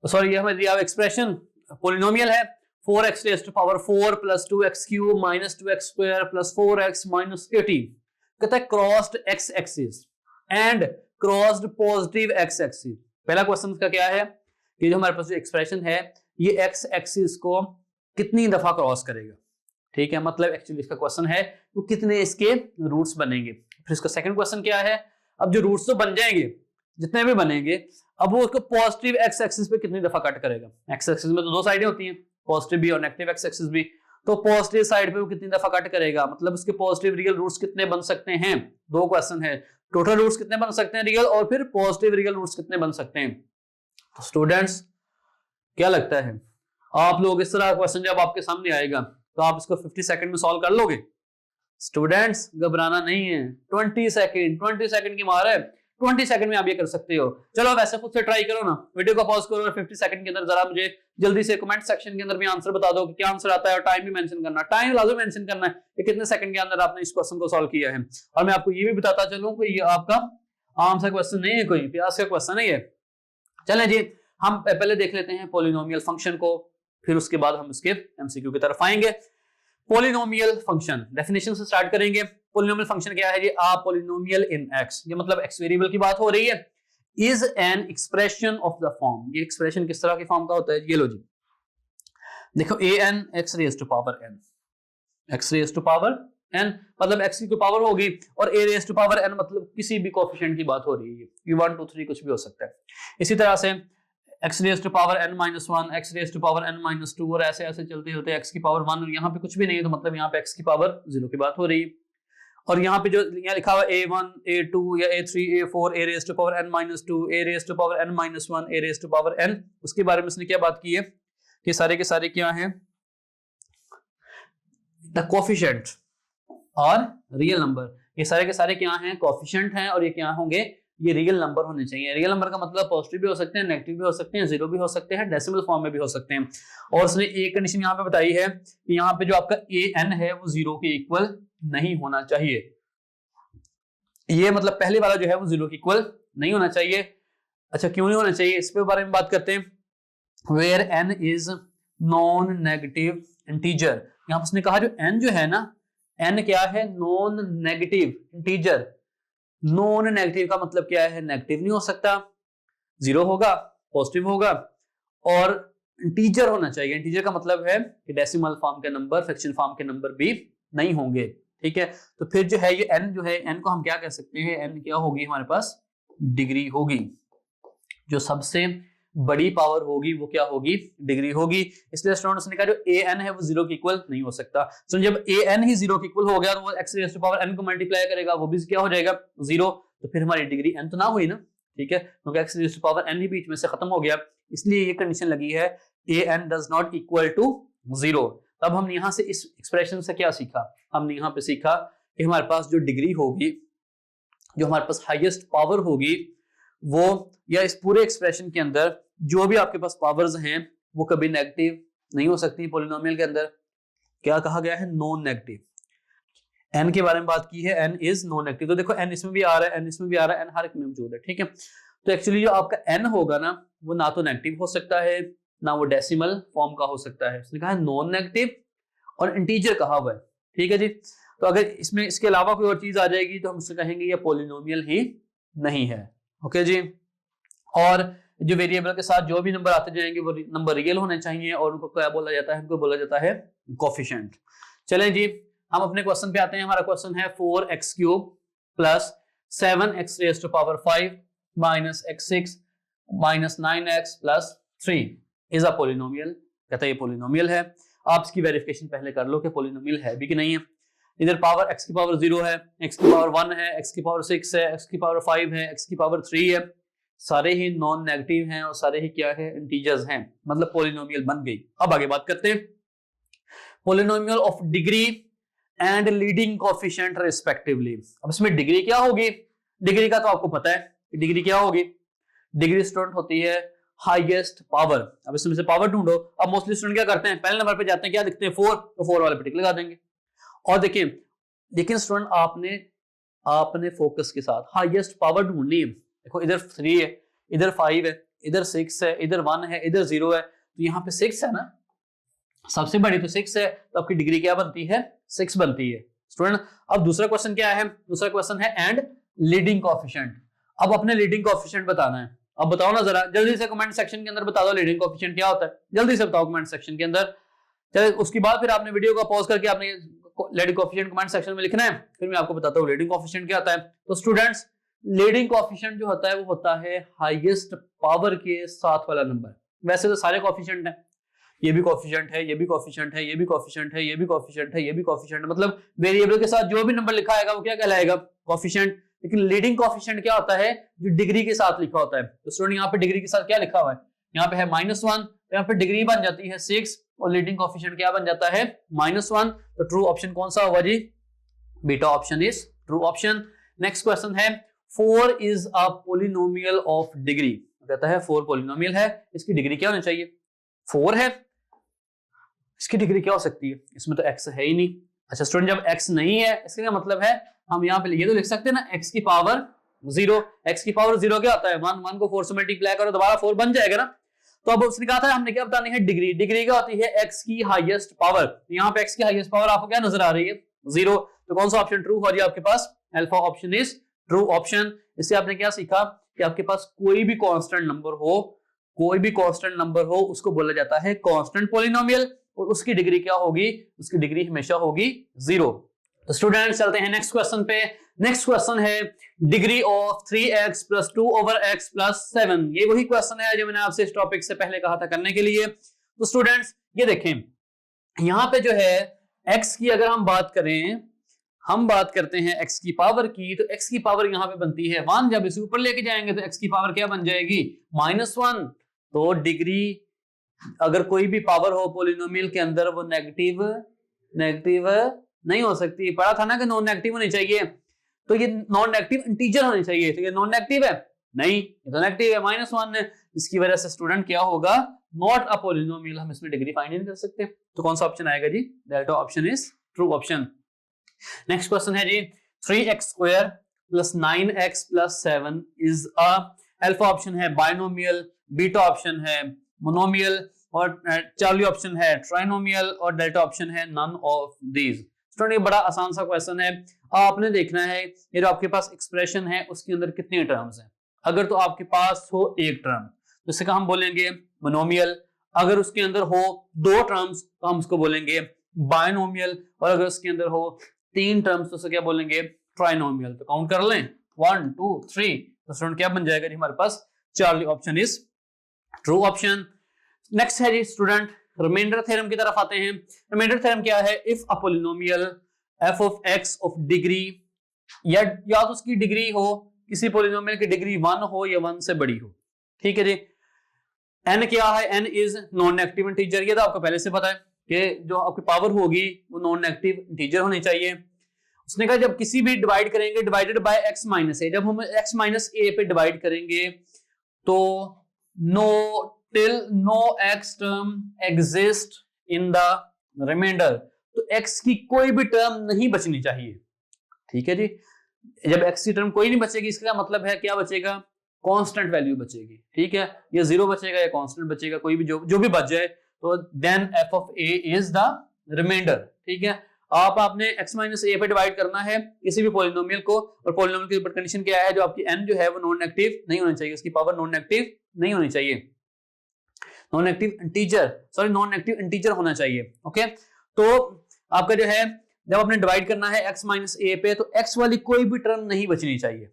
सॉरी ये हमें दिया हुआ एक्सप्रेशन पोलिनोमियल है 4x raised to power 4 plus 2x cube minus 2x square plus 4x minus 18, कहता है crossed x axis and crossed positive x axis। पहला क्वेश्चन का क्या है कि जो हमारे पास जो एक्सप्रेशन है ये x axis को कितनी दफा क्रॉस करेगा, ठीक है, मतलब एक्चुअली इसका क्वेश्चन है तो कितने इसके रूट्स बनेंगे। फिर इसका सेकंड क्वेश्चन क्या है, अब जो रूट्स तो बन जाएंगे जितने भी बनेंगे, अब वो उसको पॉजिटिव एक्स एक्सिस पे कितनी दफा कट करेगा। एक्स एक्सिस में तो दो साइडें होती हैं, पॉजिटिव भी और नेगेटिव एक्स एक्सिस भी, तो पॉजिटिव साइड पे वो कितनी दफा कट करेगा, मतलब उसके पॉजिटिव रियल रूट्स कितने बन सकते हैं। दो क्वेश्चन है, टोटल रूट्स कितने बन सकते हैं रियल, और फिर पॉजिटिव रियल रूट्स कितने बन सकते हैं। तो स्टूडेंट्स क्या लगता है आप लोग इस तरह क्वेश्चन जब आपके सामने आएगा तो आप इसको 50 सेकंड में सॉल्व कर लोगे। स्टूडेंट्स घबराना नहीं है, 20 सेकंड की मार है, 20 सेकंड में आप ये कर सकते हो। चलो वैसे खुद से ट्राई करो ना, वीडियो को पॉज करो और 50 सेकंड के अंदर जरा मुझे जल्दी से कमेंट सेक्शन के अंदर भी आंसर बता दो कि क्या आंसर आता है, और टाइम भी मेंशन करना, टाइम लाजमी मेंशन करना है कि कितने सेकंड के अंदर आपने इस क्वेश्चन को सॉल्व किया है। और मैं आपको ये भी बताता चलूं कि ये आपका आम सा क्वेश्चन नहीं है, कोई प्यास का क्वेश्चन नहीं है। चलें जी हम पहले देख लेते हैं पॉलिनोमियल फंक्शन को, फिर उसके बाद हम इसके एमसीक्यू की तरफ आएंगे। पॉलिनोमियल फंक्शन डेफिनेशन से स्टार्ट करेंगे। पॉलिनोमियल फंक्शन क्या है जी, आ पॉलिनोमियल इन एक्स, ये मतलब एक्स वेरिएबल की बात हो रही है, is an expression of the form. ये एक्सप्रेशन किस तरह की फॉर्म का होता है, ये लो जी देखो, a n x raise to power n, x raise to power n मतलब एक्स की पावर होगी, और a raise to power n मतलब किसी भी कोएफिशिएंट की बात हो रही है, ये 1 2 3 कुछ भी हो सकता है। इसी तरह से x raise to power n minus 1, x raise to power n minus 2, और ऐसे ऐसे चलते होते x की पावर 1, और यहाँ पे कुछ भी नहीं है तो मतलब यहाँ पे x की पावर 0 की बात हो रही है। और यहाँ पे जो यहाँ लिखा हुआ a1 a2 या a3 a4 a raise to power n minus 2 a raise to power n minus 1 a raise to power n, उसके बारे में उसने क्या बात की है कि सारे के सारे क्या हैं, द कोएफिशिएंट और रियल नंबर, ये सारे के सारे क्या हैं कोएफिशिएंट हैं, और ये क्या होंगे, ये रियल नंबर होने चाहिए। रियल नंबर का मतलब पॉजिटिव भी हो सकते हैं, नेगेटिव भी हो सकते हैं, जीरो भी हो सकते हैं, डेसिमल फॉर्म में भी हो सकते हैं। और उसने एक कंडीशन यहाँ पे बताई है कि यहाँ पे जो आपका ए एन है वो 0 के इक्वल नहीं होना चाहिए। ये मतलब पहले वाला जो है वो 0 के इक्वल नहीं होना चाहिए। अच्छा क्यों नहीं होना चाहिए, इस पे बारे में बात करते हैं। Where n is non negative integer, यहाँ पर उसने कहा जो एन जो है ना, एन क्या है, non negative integer. Non negative का मतलब क्या है, नेगेटिव नहीं हो सकता, 0 होगा, पॉजिटिव होगा, और इंटीजर होना चाहिए। इंटीजर का मतलब है कि डेसिमल फॉर्म के नंबर, फ्रैक्शन फॉर्म के नंबर भी नहीं होंगे, ठीक है। तो फिर जो है ये n जो है, n को हम क्या कह सकते हैं, n क्या होगी हमारे पास, डिग्री होगी। जो सबसे बड़ी पावर होगी वो क्या होगी, डिग्री होगी। इसलिए स्टूडेंट्स ने कहा जो ए एन है वो 0 के इक्वल नहीं हो सकता। तो जब ए एन ही 0 के इक्वल हो गया तो वो x raise to power n को मल्टीप्लाई करेगा, वो भी क्या हो जाएगा 0, तो फिर हमारी डिग्री n तो ना हुई ना, ठीक है, क्योंकि x raise to power n ही बीच में से खत्म हो गया, इसलिए ये कंडीशन लगी है a n does not equal to 0। तब हमने यहाँ से इस एक्सप्रेशन से क्या सीखा, हमने यहाँ पे सीखा कि हमारे पास जो डिग्री होगी, जो हमारे पास हाईएस्ट पावर होगी, वो या इस पूरे एक्सप्रेशन के अंदर जो भी आपके पास पावर्स हैं वो कभी नेगेटिव नहीं हो सकती। पॉलिनोमियल के अंदर क्या कहा गया है, नॉन नेगेटिव। n के बारे में बात की है, n इज नॉन नेगेटिव। तो देखो n इसमें भी आ रहा है, n इसमें भी आ रहा है, n हर एक में मौजूद है, ठीक है। तो एक्चुअली जो आपका n होगा ना वो ना तो नेगेटिव हो सकता है ना वो डेसिमल फॉर्म का हो सकता है। उसने कहा है नॉन नेगेटिव और इंटीजर कहा हुआ है, ठीक है जी। तो अगर इसमें इसके अलावा कोई और चीज आ जाएगी तो हम उससे कहेंगे ये पॉलिनोमियल ही नहीं है। ओके जी। और जो वेरिएबल के साथ जो भी नंबर आते जाएंगे वो नंबर रियल होने चाहिए और उनको क्या बोला जाता है, उनको बोला जाता है कोफिशिएंट। चलें जी, हम अपने क्वेश्चन पे आते हैं। हमारा क्वेश्चन है 4x³ plus 7x raise to power 5 minus x6 minus 9x plus 3 is a polynomial. कहता है ये पॉलिनोमियल है। आप इसकी वेरिफिकेशन पहले कर लो कि पॉलिनोमियल है भी कि नहीं है। इधर पावर x की पावर 0 है, x की पावर 1 है, x की पावर 6 है, x की पावर 5 है, x की पावर 3 है, सारे ही नॉन नेगेटिव हैं और सारे ही क्या है, इंटीजर्स हैं, मतलब पॉलिनोमियल बन गई। अब आगे बात करते हैं polynomial of degree and leading coefficient respectively. अब इसमें डिग्री क्या होगी, डिग्री का तो आपको पता है डिग्री क्या होगी। डिग्री स्टूडेंट होती है हाईएस्ट पावर। अब इसमें से पावर ढूंढो। अब मोस्टली स्टूडेंट क्या करते हैं, पहले नंबर पे जाते हैं, क्या दिखते हैं 4, तो 4 वाले पे टिक लगा देंगे। और देखिए लेकिन स्टूडेंट आपने फोकस के साथ हाईएस्ट पावर ढूंढनी है। देखो इधर 3 है, इधर 5 है, इधर 6 है, इधर 1 है, इधर 0 है, तो यहाँ पे 6 है ना, सबसे बड़ी तो 6 है, तो आपकी डिग्री क्या बनती है, 6 बनती है स्टूडेंट। अब दूसरा क्वेश्चन क्या है, दूसरा क्वेश्चन है एंड लीडिंग कोएफिशिएंट। अब अपने लीडिंग कोएफिशिएंट बताना है। अब बताओ ना जरा जल्दी से कमेंट सेक्शन के अंदर बता दो लीडिंग कोएफिशिएंट क्या होता है, जल्दी से बताओ कमेंट सेक्शन के अंदर। चलो उसके बाद फिर आपने वीडियो को पॉज करके आपने लीडिंग कोएफिशिएंट कमेंट सेक्शन में लिखना है, फिर मैं आपको बताता हूँ लीडिंग कोएफिशिएंट क्या होता है। तो स्टूडेंट्स लीडिंग कोएफिशिएंट जो होता है वो होता है हाईएस्ट पावर के साथ वाला नंबर। वैसे तो सारे कोएफिशिएंट हैं, ये भी कोएफिशिएंट है, ये भी कोएफिशिएंट है, ये भी कोएफिशिएंट है, ये भी कोएफिशिएंट है, ये भी कोएफिशिएंट, मतलब वेरिएबल के साथ जो भी नंबर लिखा आएगा वो क्या कहलाएगा, कोएफिशिएंट। लेकिन लीडिंग कोएफिशिएंट क्या होता है, जो डिग्री के साथ लिखा होता है। तो स्टूडेंट यहाँ पे डिग्री के साथ क्या लिखा हुआ है, यहाँ पे है -1, तो यहाँ पे डिग्री बन जाती है 6 और लीडिंग कोएफिशिएंट क्या बन जाता है -1। तो ट्रू ऑप्शन कौन सा होगा जी, beta option is true option. Next question है 4 is a polynomial of degree. कहता है 4 पॉलिनोमियल है, इसकी डिग्री क्या होनी चाहिए, 4 है, इसकी डिग्री क्या हो सकती है, इसमें तो x है ही नहीं। अच्छा स्टूडेंट जब x नहीं है इसका क्या मतलब है, हम यहाँ पे ये तो लिख सकते हैं ना x की पावर 0। x की पावर 0 क्या होता है 1, 1 को 4 से मल्टीप्लाई करो दोबारा 4 बन जाएगा ना। तो अब उसने कहा था हमने क्या बतानी है, डिग्री। डिग्री क्या होती है x की हाईएस्ट पावर। यहाँ पे x की हाईएस्ट पावर आपको क्या नजर आ रही है 0, तो कौन सा ऑप्शन ट्रू हो जाए आपके पास, alpha option is true option. इससे आपने क्या सीखा कि आपके पास कोई भी कांस्टेंट नंबर हो, कोई भी कांस्टेंट नंबर हो उसको बोला जाता है कांस्टेंट पॉलिनोमियल और उसकी डिग्री क्या होगी, उसकी डिग्री हमेशा होगी 0। तो स्टूडेंट्स चलते हैं नेक्स्ट क्वेश्चन पे। नेक्स्ट क्वेश्चन है डिग्री ऑफ 3x + 2/x + 7। ये वही क्वेश्चन है जो मैंने आपसे इस टॉपिक से पहले कहा था करने के लिए। तो स्टूडेंट्स ये देखें यहाँ पे जो है x की अगर हम बात करें, हम बात करते हैं x की पावर की, तो x की पावर यहाँ पे बनती है 1। जब इसे ऊपर लेके जाएंगे तो x की पावर क्या बन जाएगी -1। तो डिग्री अगर कोई भी पावर हो पॉलिनोमियल के अंदर वो नेगेटिव नहीं हो सकती। पढ़ा था ना कि नॉन नेगेटिव होनी चाहिए, तो ये नॉन नेगेटिव इंटीजर होनी चाहिए, तो ये नॉन नेगेटिव है नहीं, ये तो नेगेटिव है -1 है। इसकी वजह से स्टूडेंट क्या होगा, नॉट अ पॉलिनोमियल, हम इसमें डिग्री फाइंड नहीं कर सकते। तो कौन सा ऑप्शन आएगा जी, delta option is true option. Next question है जी 3x² + 9x + 7 is a, alpha option है बाइनोमियल, बीटा ऑप्शन है मोनोमियल और चार्ली ऑप्शन है ट्राइनोमियल और डेल्टा ऑप्शन है नन ऑफ दीज। स्टूडेंट ये बड़ा आसान सा क्वेश्चन है, आपने देखना है ये जो आपके पास एक्सप्रेशन है उसके अंदर कितने टर्म्स हैं। अगर तो आपके पास हो एक टर्म तो इससे हम बोलेंगे मोनोमियल, अगर उसके अंदर हो 2 टर्म्स तो हम उसको बोलेंगे बाइनोमियल, और अगर उसके अंदर हो 3 टर्म्स तो उसे क्या बोलेंगे ट्राइनोमियल। तो काउंट कर लें 1 2 3, तो स्टूडेंट क्या बन जाएगा जी हमारे पास, Charlie option is true option. Next है जी स्टूडेंट रिमाइंडर थ्योरम की तरफ आते हैं। रिमाइंडर थ्योरम क्या है, if a polynomial f of x of degree, या तो उसकी डिग्री हो, किसी पॉलिनोमियल की डिग्री 1 हो या 1 से बड़ी हो, ठीक है जी। n क्या है, n is non negative integer, ये तो आपको पहले से पता है कि जो आपकी पावर होगी वो नॉन नेगेटिव इंटीजर होनी चाहिए। उसने कहा जब किसी भी डिवाइड करेंगे डिवाइडेड बाय x - a, जब हम x - a पे डिवाइड करेंगे तो no x term exist in the remainder, तो x की कोई भी टर्म नहीं बचनी चाहिए, ठीक है जी। जब x की टर्म कोई नहीं बचेगी इसका मतलब है क्या बचेगा, कांस्टेंट वैल्यू बचेगी, ठीक है, ये 0 बचेगा या कांस्टेंट बचेगा, कोई भी जो भी बच जाए, तो then f of a is the remainder, ठीक है। आपने x माइनस ए पे डिवाइड करना है किसी भी पॉलिनोमियल को, और पॉलिनोमियल की ऊपर कंडीशन क्या है, जो आपकी n जो है वो नॉन नेगेटिव नहीं होनी चाहिए, उसकी पावर नॉन नेगेटिव नहीं होनी चाहिए, नॉन नेगेटिव इंटीजर होना चाहिए, ओके। तो आपका जो है जब आपने डिवाइड करना है x माइनस ए पे, तो x वाली कोई भी टर्म नहीं बचनी चाहिए,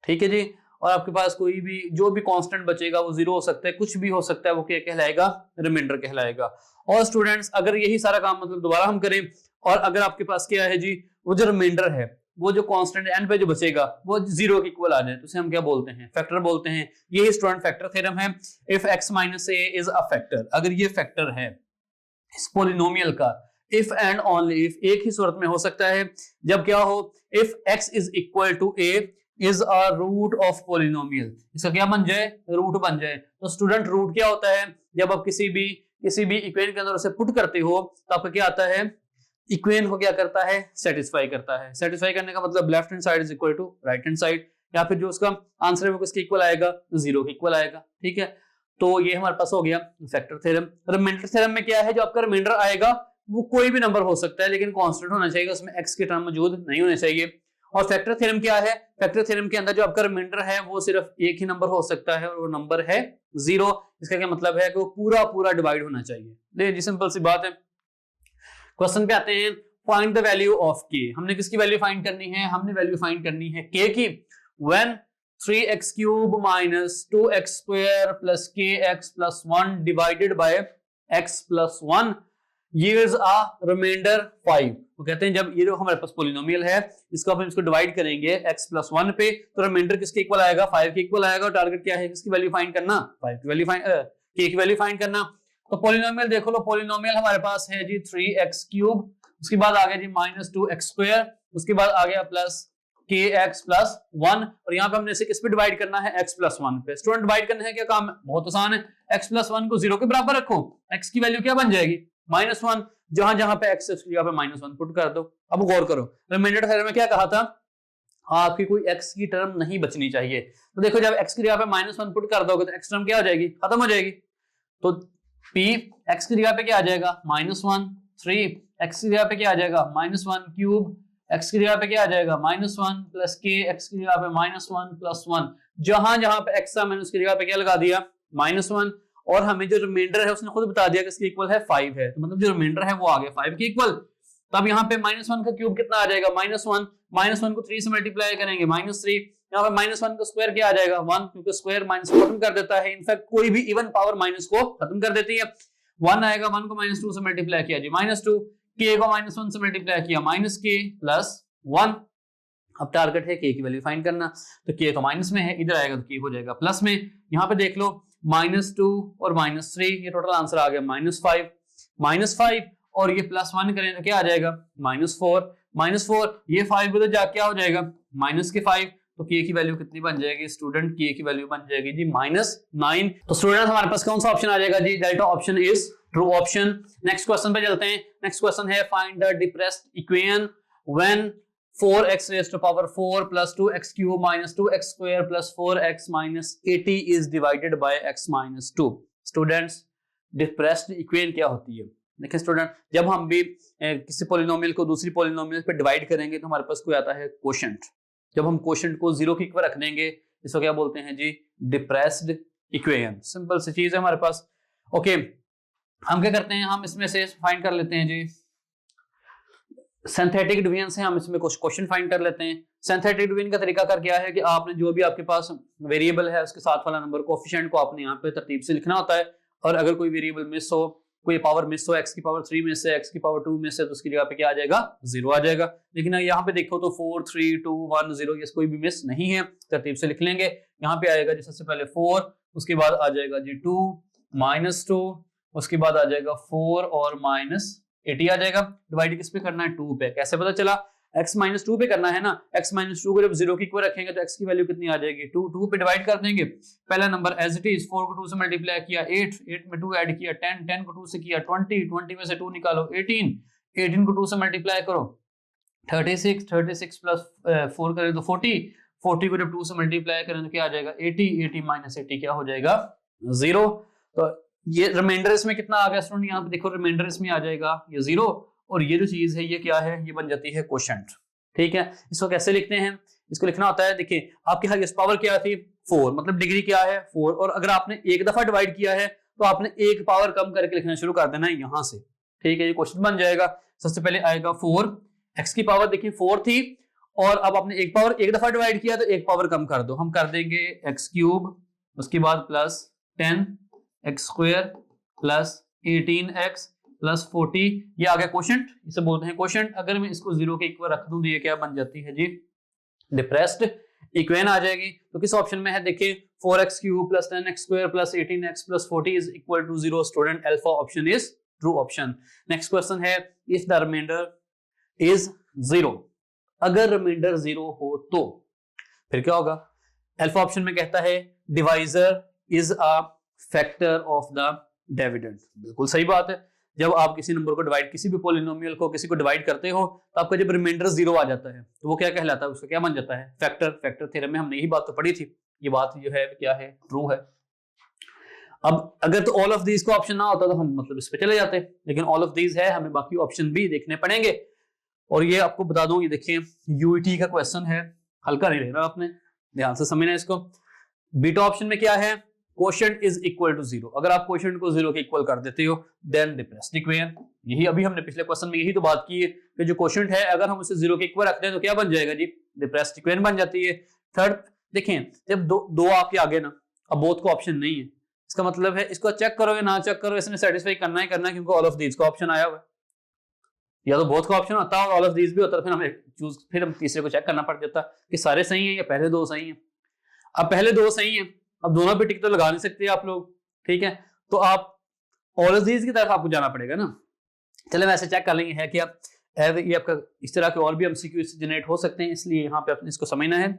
ठीक है जी। और आपके पास कोई भी जो भी कांस्टेंट बचेगा वो 0 हो सकता है, कुछ भी हो सकता है, वो क्या कहलाएगा, रिमाइंडर कहलाएगा। और स्टूडेंट्स अगर यही सारा काम मतलब दोबारा हम करें, और अगर आपके पास क्या है जी, वो जो रिमाइंडर है, वो जो कांस्टेंट n पे जो बचेगा वो 0 के इक्वल आ जाए, तो उसे हम क्या बोलते हैं, फैक्टर बोलते हैं। यही स्टूडेंट फैक्टर थ्योरम है। If x minus A is a factor, अगर ये फैक्टर है इस पॉलिनोमियल का, इफ एंड ओनली इफ, एक ही सूरत में हो सकता है, जब क्या हो, if x is equal to a is a root of polynomial, इसका क्या बन जाए, रूट बन जाए। तो स्टूडेंट रूट क्या होता है, जब आप किसी भी इक्वेशन के अंदर उसे पुट करते हो तो आपका क्या आता है, इक्वेशन को क्या करता है, सेटिस्फाई करता है। सेटिस्फाई करने का मतलब left hand side is equal to right hand side, या फिर जो उसका आंसर है वो किसके इक्वल आएगा, 0 के इक्वल आएगा, ठीक है। तो ये हमारे पास हो गया फैक्टर थ्योरम। रिमाइंडर थ्योरम में क्या है, जो आपका रिमाइंडर आएगा वो कोई भी नंबर हो सकता है, लेकिन कांस्टेंट होना चाहिए, उसमें x के टर्म मौजूद नहीं होने चाहिए। और फैक्टर थ्योरम क्या है, फैक्टर थ्योरम के अंदर जो आपका रिमाइंडर है वो सिर्फ एक ही नंबर हो सकता है, और वो नंबर है 0। इसका क्या मतलब है कि वो पूरा डिवाइड होना चाहिए। देखिए सिंपल सी बात है। क्वेश्चन पे आते हैं, find the value of k। हमने किसकी वैल्यू फाइंड करनी है, हमने वैल्यू फाइंड करनी है k की। When 3x cube minus 2x square plus kx plus 1 divided by x plus 1 yields a remainder 5। वो कहते हैं जब ये जो हमारे पास पॉलिनोमियल है, इसको हम इसको डिवाइड करेंगे x प्लस 1 पे, तो रिमाइंडर किसके इक्वल आएगा, 5 के इक्वल आएगा। और टारगेट क्या है, किसकी वैल्यू फाइंड करना, 5 की वैल्यू फाइंड, k की वैल्यू फाइंड करना। तो पॉलिनोमियल देखो लो, पॉलिनोमियल हमारे पास है जी 3x क्यूब, उसके बाद आ गया जी माइनस 2x स्क्वायर, उसके बाद आ गया प्लस kx प्लस 1, और यहाँ पे हमने इसे किस पे डिवाइड करना है, x प्लस 1 पे। स्टूडेंट डिवाइड करने है क्या काम है, बहुत आसान है। x प्लस 1 को 0 के बराबर रखो, x की वैल्यू क्या बन जाएगी, -1, जहां जहां पे x है उसकी जगह पे -1 पुट कर दो। अब गौर करो, रिमाइंडर थ्योरम में क्या कहा था, आपकी कोई x की टर्म नहीं बचनी चाहिए। तो देखो जब x की जगह पे -1 पुट कर दोगे तो x टर्म क्या हो जाएगी, खत्म हो जाएगी। तो p x की जगह पे क्या आ जाएगा, -1, 3 x की जगह पे क्या आ जाएगा, -1 क्यूब, x की जगह पे क्या आ जाएगा, -1 प्लस k, x की जगह पे -1 प्लस 1, जहां जहां पे x था मैंने उसकी जगह पे क्या लगा दिया, -1, और हमें जो रिमाइंडर है उसने खुद बता दिया कि इसके इक्वल है 5 है, तो मतलब जो रिमाइंडर है वो आ गया 5 के इक्वल। तब यहाँ पे -1 का क्यूब कितना आ जाएगा, -1 को 3 से मल्टीप्लाई करेंगे -3, यहाँ पे -1 का स्क्वायर क्या आ जाएगा, 1, क्योंकि स्क्वायर माइनस को खत्म कर देता है, इनफैक्ट कोई भी इवन पावर माइनस को खत्म कर देती है। 1 आएगा, 1 को -2 से मल्टीप्लाई किया जी -2, k को -1 से मल्टीप्लाई किया -k प्लस 1। अब टारगेट है k की वैल्यू फाइंड करना, तो k तो माइनस में है, इधर आएगा तो k हो जाएगा प्लस में। यहाँ पे देख लो -2 और -3, ये टोटल आंसर आ गया -5, और ये +1 करें तो क्या आ जाएगा, -4, ये 5 उधर जा क्या हो जाएगा, -5, तो k की वैल्यू कितनी बन जाएगी स्टूडेंट, k की वैल्यू बन जाएगी जी -9। तो स्टूडेंट हमारे पास कौन सा ऑप्शन आ जाएगा जी, delta option is true option. Next question पे चलते हैं। नेक्स्ट क्वेश्चन है, find the depressed equation when 4x raised to power 4 plus 2x cube minus 2x square plus 4x minus 80 is divided by x minus 2। Students depressed equation क्या होती है, देखिए student, जब हम भी किसी पॉलिनोमियल को दूसरी पॉलिनोमियल पे डिवाइड करेंगे तो हमारे पास कोई आता है क्वोशंट। जब हम क्वोशंट को 0 के इक्वल रख देंगे, इसको क्या बोलते हैं जी, डिप्रेस्ड इक्वेशन। सिंपल सी चीज है हमारे पास। ओके, हम क्या करते हैं, हम इसमें से फाइंड कर लेते हैं जी सिंथेटिक डिवीजन से, हम इसमें कुछ क्वेश्चन फाइंड कर लेते हैं। सिंथेटिक डिवीजन का तरीका कर क्या है कि आपने जो भी आपके पास वेरिएबल है उसके साथ वाला नंबर कोएफिशिएंट को आपने यहाँ पे तरतीब से लिखना होता है, और अगर कोई वेरिएबल मिस हो, कोई पावर मिस हो, x की पावर 3 में से, x की पावर 2 में से, तो उसकी जगह पे क्या आ जाएगा, 0 आ जाएगा। लेकिन यहाँ पे देखो तो 4 3 2 1 0, ये कोई भी मिस नहीं है, तरतीब से लिख लेंगे। यहाँ पे आएगा जी सबसे पहले 4, उसके बाद आ जाएगा जी 2 -2, उसके बाद आ जाएगा 4 और -80 आ जाएगा। डिवाइड किस पे करना है, 2 पे। कैसे पता चला, x -2 पे करना है ना, x -2 को जब 0 की इक्वल रखेंगे तो x की वैल्यू कितनी आ जाएगी, 2 पे डिवाइड कर देंगे। पहला नंबर एज इट इज, 4 को 2 से मल्टीप्लाई किया 8 में 2 ऐड किया 10 को 2 से किया 20 में से 2 निकालो 18 को 2 से मल्टीप्लाई करो 36 प्लस 4 करें तो 40 40 को जब 2 से मल्टीप्लाई करें तो क्या आ जाएगा 80, 80 माइनस 80 क्या हो जाएगा 0। तो ये रिमाइंडर इसमें कितना आ गया स्टूडेंट, यहाँ पे देखो रिमाइंडर इसमें आ जाएगा ये 0, और ये जो चीज है ये क्या है, ये बन जाती है क्वोशंट। ठीक है, इसको कैसे लिखते हैं, इसको लिखना होता है, देखिए आपकी हाईएस्ट पावर क्या थी 4, मतलब डिग्री क्या है 4, और अगर आपने एक दफा डिवाइड किया है तो आपने एक पावर कम करके लिखना शुरू कर देना है यहां से। ठीक है, ये क्वेश्चन बन जाएगा। सबसे पहले आएगा 4, x की पावर देखिए 4 थी, और अब आपने एक पावर एक दफा डिवाइड किया तो एक पावर कम कर दो, हम कर देंगे x क्यूब, उसके बाद plus 10 x square plus 18x plus 40, ये आ गया क्वोशंट, इसे बोलते हैं क्वोशंट। अगर मैं इसको 0 के इक्वल रख दूं तो ये क्या बन जाती है जी डिप्रेस्ड इक्वेशन आ जाएगी। तो किस ऑप्शन में है, देखिए 4x cube plus 10x square plus 18x plus 40 is equal to 0। Student alpha option is true option. Next question है इफ द रिमाइंडर इज 0, अगर रिमाइंडर 0 हो तो फिर क्या होगा। अल्फा ऑप्शन में कहता है divisor is a factor of the dividend. बिल्कुल सही बात है, जब आप किसी नंबर को डिवाइड, किसी भी पॉलिनोमियल को किसी को डिवाइड करते हो तो आपका जब रिमाइंडर 0 आ जाता है तो वो क्या कहलाता है, उसका क्या बन जाता है फैक्टर। फैक्टर थ्योरम में हमने यही बात तो पढ़ी थी, ये बात जो है क्या है ट्रू है। अब अगर तो ऑल ऑफ दीज का ऑप्शन ना होता तो हम मतलब इस पे चले जाते, लेकिन ऑल ऑफ दीज है, हमें बाकी ऑप्शन भी देखने पड़ेंगे। और ये आपको बता दूं, ये देखिए यूईटी का क्वेश्चन है, हल्का नहीं लेना आपने, ध्यान से समझना इसको। बीटा ऑप्शन में क्या है, क्वोशंट इज इक्वल टू 0, अगर आप क्वोशंट को 0 के इक्वल कर देते हो देन डिप्रेस्ड इक्वेशन। यही अभी हमने पिछले क्वेश्चन में यही तो बात की है कि जो क्वोशंट है अगर हम उसे 0 के इक्वल रखते हैं तो क्या बन जाएगा जी डिप्रेस्ड इक्वेशन बन जाती है। थर्ड देखें, जब दो आपके आगे ना, अब बोथ को ऑप्शन नहीं है, इसका मतलब है इसको चेक करो या ना चेक करो, इसने सेटिस्फाई करना ही करना है, क्योंकि ऑल ऑफ दीज का ऑप्शन आया हुआ है। या तो बोथ का ऑप्शन होता है और ऑल ऑफ दीज भी होता है, फिर हम तीसरे को चेक करना पड़ जाता कि सारे सही हैं या पहले दो सही हैं। अब पहले दो सही हैं, अब दोनों पे टिक तो लगा नहीं सकते आप लोग, ठीक है, तो आप ऑल ऑफ दीज की तरफ आपको जाना पड़ेगा ना। चले वैसे चेक कर लेंगे है कि आप ये आपका इस तरह के और भी एमसीक्यू जनरेट हो सकते हैं, इसलिए यहाँ पे आपने इसको समझना है।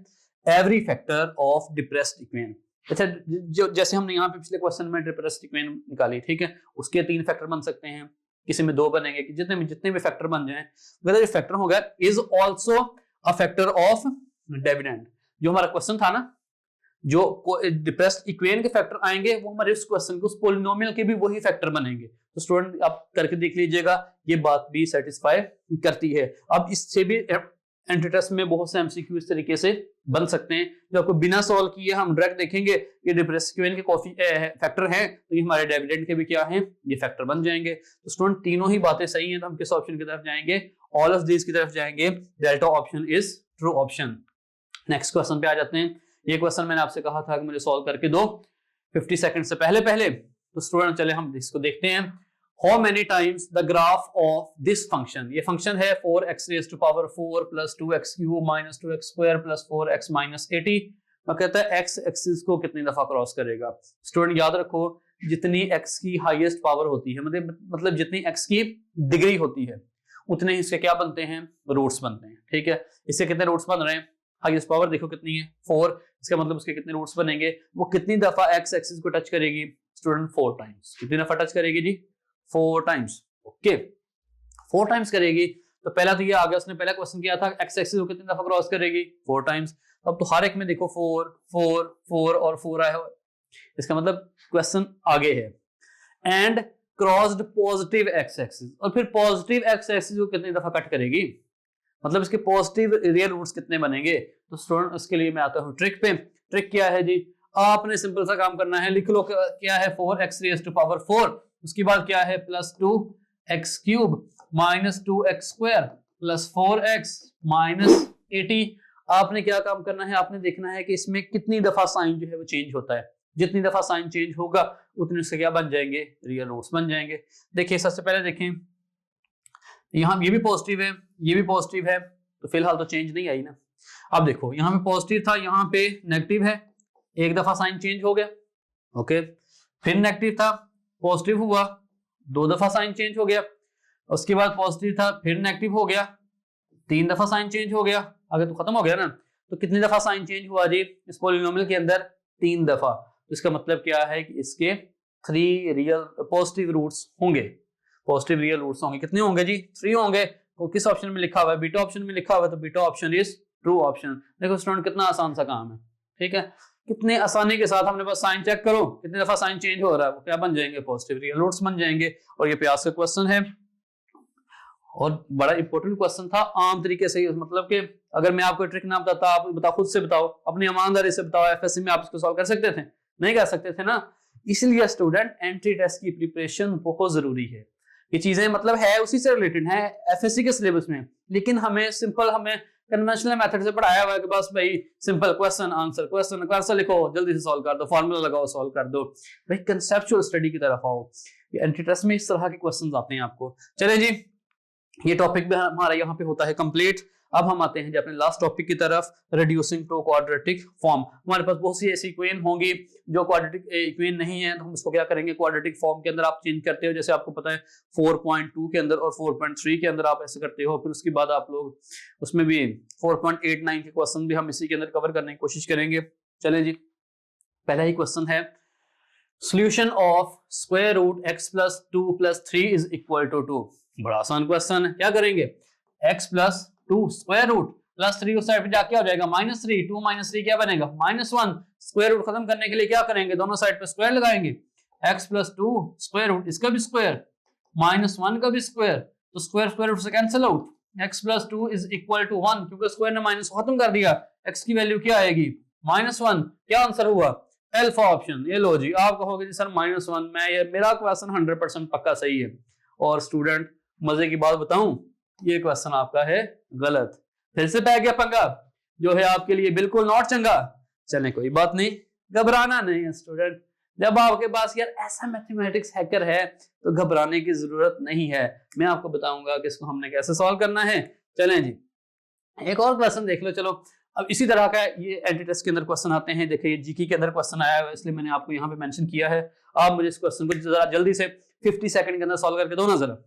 Every factor of depressed equation, अच्छा जो जैसे हमने यहाँ पे पिछले क्वेश्चन में डिप्रेस्ड इक्वेशन निकाली, ठीक है, उसके 3 फैक्टर बन सकते हैं, किसी में 2 बनेंगे, जितने भी फैक्टर बन जाएं, अगर ये फैक्टर होगा is also a factor of dividend. जो हमारा क्वेश्चन था ना, जो डिप्रेस्ड इक्वेशन के फैक्टर आएंगे वो हमारे इस क्वेश्चन के उस पॉलिनोमियल के भी वही फैक्टर बनेंगे। तो स्टूडेंट आप करके देख लीजिएगा, ये बात भी सेटिस्फाई करती है। अब इससे भी एंट्री में बहुत से एमसीक्यू इस तरीके से बन सकते हैं जो आपको बिना सॉल्व किए हम डायरेक्ट देखेंगे ये डिप्रेस्ड इक्वेशन के फैक्टर हैं, तो ये हमारे डिविडेंड के भी क्या हैं, ये फैक्टर बन जाएंगे। तो स्टूडेंट तीनों ही बातें सही हैं, तो हम किस ऑप्शन की तरफ जाएंगे, ऑल ऑफ दीज की तरफ जाएंगे। Delta option is true option. Next question पे आ जाते हैं। ये क्वेश्चन मैंने आपसे कहा था कि मुझे सॉल्व करके दो 50 सेकंड से पहले। तो स्टूडेंट चले हम इसको देखते हैं। How many times the graph of this function, ये फंक्शन है 4x raised to power 4 plus 2x cube minus 2x square plus 4x minus 80, मैं कहता है x एक्सिस को कितनी दफा क्रॉस करेगा। स्टूडेंट याद रखो, जितनी x की हाईएस्ट पावर होती है, मतलब जितनी x की डिग्री होती है उतने इसके क्या बनते हैं, रूट्स बनते हैं। ठीक है, इससे कितने रूट्स बन रहे हैं, हाईएस्ट पावर देखो कितनी है 4, इसका मतलब उसके कितने रूट्स बनेंगे, वो कितनी दफा x एक्सिस को टच करेगी स्टूडेंट 4 टाइम्स। कितनी दफा टच करेगी जी 4 टाइम्स। ओके 4 टाइम्स करेगी। तो पहला तो ये आ गया, उसने पहला क्वेश्चन किया था x एक्सिस को कितनी दफा क्रॉस करेगी 4 टाइम्स। अब तो हर एक में देखो 4 4 4 और 4 आया हुआ, इसका मतलब क्वेश्चन आगे है। And crossed positive x axis, और फिर पॉजिटिव x एक्सिस को कितनी दफा कट करेगी, मतलब इसके पॉजिटिव रियल रूट्स कितने बनेंगे। तो स्टूडेंट उसके लिए मैं आता हूं ट्रिक पे। ट्रिक क्या है जी, आपने सिंपल सा काम करना है, लिख लो क्या है 4x रेज़्ड टू पावर 4, उसके बाद क्या है plus 2x cube minus 2x square plus 4x minus 80। आपने क्या काम करना है, आपने देखना है कि इसमें कितनी दफा साइन जो है वो चेंज होता है, जितनी दफा साइन चेंज होगा उतने उसके क्या बन जाएंगे, रियल रूट्स बन जाएंगे। देखिए सबसे पहले देखें, यहाँ ये भी पॉजिटिव है, ये भी पॉजिटिव है, तो फिलहाल तो चेंज नहीं आई ना। अब देखो यहाँ पे पॉजिटिव था, यहाँ पे नेगेटिव है, एक दफा साइन चेंज हो गया, ओके, फिर नेगेटिव था, पॉजिटिव हुआ, 2 दफा साइन चेंज हो गया, उसके बाद पॉजिटिव था, फिर नेगेटिव हो गया, 3 दफा साइन चेंज हो गया, आगे तो खत्म हो गया ना। तो कितनी दफा साइन चेंज हुआ जी इस पॉलिनोमियल के अंदर, 3 दफा। तो इसका मतलब क्या है कि इसके 3 रियल पॉजिटिव रूट्स होंगे, पॉजिटिव रियल रूट्स होंगे। कितने होंगे जी 3 होंगे। तो किस ऑप्शन में लिखा हुआ है, बीटा ऑप्शन में लिखा हुआ है, तो beta option is true option. देखो स्टूडेंट कितना आसान सा काम है, ठीक है, कितने आसानी के साथ हमने बस साइन चेक करो, कितनी दफा साइन चेंज हो रहा है, वो क्या बन जाएंगे, पॉजिटिव रियल रूट्स बन जाएंगे। और ये प्यास का क्वेश्चन है और बड़ा इंपॉर्टेंट क्वेश्चन था, आम तरीके से, मतलब कि अगर मैं आपको ट्रिक ना बताता, आप बताओ, खुद से बताओ, अपनी ईमानदारी से बताओ, एफएससी में आप इसको सॉल्व कर सकते थे? नहीं कर सकते थे ना। इसलिए स्टूडेंट एंट्री टेस्ट की प्रिपरेशन बहुत जरूरी है। ये चीजें मतलब है उसी से रिलेटेड है एफएससी के सिलेबस में, लेकिन हमें सिंपल, हमें कन्वेंशनल मेथड से पढ़ाया हुआ है कि बस भाई simple question answer, question answer लिखो, जल्दी से सॉल्व कर दो, फॉर्मूला लगाओ, सॉल्व कर दो। भाई कंसेप्चुअल स्टडी की तरफ आओ। एंट्री टेस्ट में इस तरह के क्वेश्चंस आते हैं आपको। चले जी, ये टॉपिक भी हमारा यहाँ पे होता है कंप्लीट। अब हम आते हैं जी अपने लास्ट टॉपिक की तरफ, रिड्यूसिंग टू क्वाड्रेटिक फॉर्म। हमारे पास बहुत सी ऐसी इक्वेशन होंगी जो क्वाड्रेटिक इक्वेशन नहीं है, तो हम इसको क्या करेंगे, क्वाड्रेटिक फॉर्म के अंदर आप चेंज करते हो। जैसे आपको पता है 4.2 के अंदर और 4.3 के अंदर आप ऐसे करते हो। फिर उसके बाद आप लोग उसमें भी 4.89 के क्वेश्चन भी हम इसी के अंदर कवर करने की कोशिश करेंगे। चले जी, पहला ही क्वेश्चन है, solution of square root x plus 2 plus 3 is equal to 2। बड़ा आसान क्वेश्चन है। क्या करेंगे, x plus 2 square root plus 3 उस साइड पे जाके हो जाएगा -3, 2 - 3 क्या बनेगा -1। स्क्वायर रूट खत्म करने के लिए क्या करेंगे, दोनों साइड पे स्क्वायर लगाएंगे। x प्लस 2 स्क्वायर रूट, इसका भी स्क्वायर, -1 का भी स्क्वायर, तो स्क्वायर स्क्वायर रूट से cancel out. x plus 2 is equal to 1, क्योंकि स्क्वायर ने माइनस खत्म कर दिया, x की वैल्यू क्या आएगी, -1। क्या आंसर हुआ, अल्फा ऑप्शन। ये लो जी, आप कहोगे जी सर -1, मैं ये मेरा क्वेश्चन 100% पक्का सही है। और स्टूडेंट मजे की बात बताऊं, ये क्वेश्चन आपका है गलत। फिर से पै गया पंगा, जो है आपके लिए बिल्कुल नॉट चंगा। चले कोई बात नहीं, घबराना नहीं है स्टूडेंट। जब आपके पास यार ऐसा मैथमेटिक्स हैकर है तो घबराने की जरूरत नहीं है। मैं आपको बताऊंगा कि इसको हमने कैसे सॉल्व करना है। चलें जी, एक और क्वेश्चन देख लो। चलो अब इसी तरह का ये एंट्री टेस्ट के अंदर क्वेश्चन आते हैं। देखिए जीके के अंदर क्वेश्चन आया है, इसलिए मैंने आपको यहाँ पे मेंशन किया है। आप मुझे इस क्वेश्चन को जरा जल्दी से 50 सेकंड के अंदर सॉल्व करके दो ना जरा।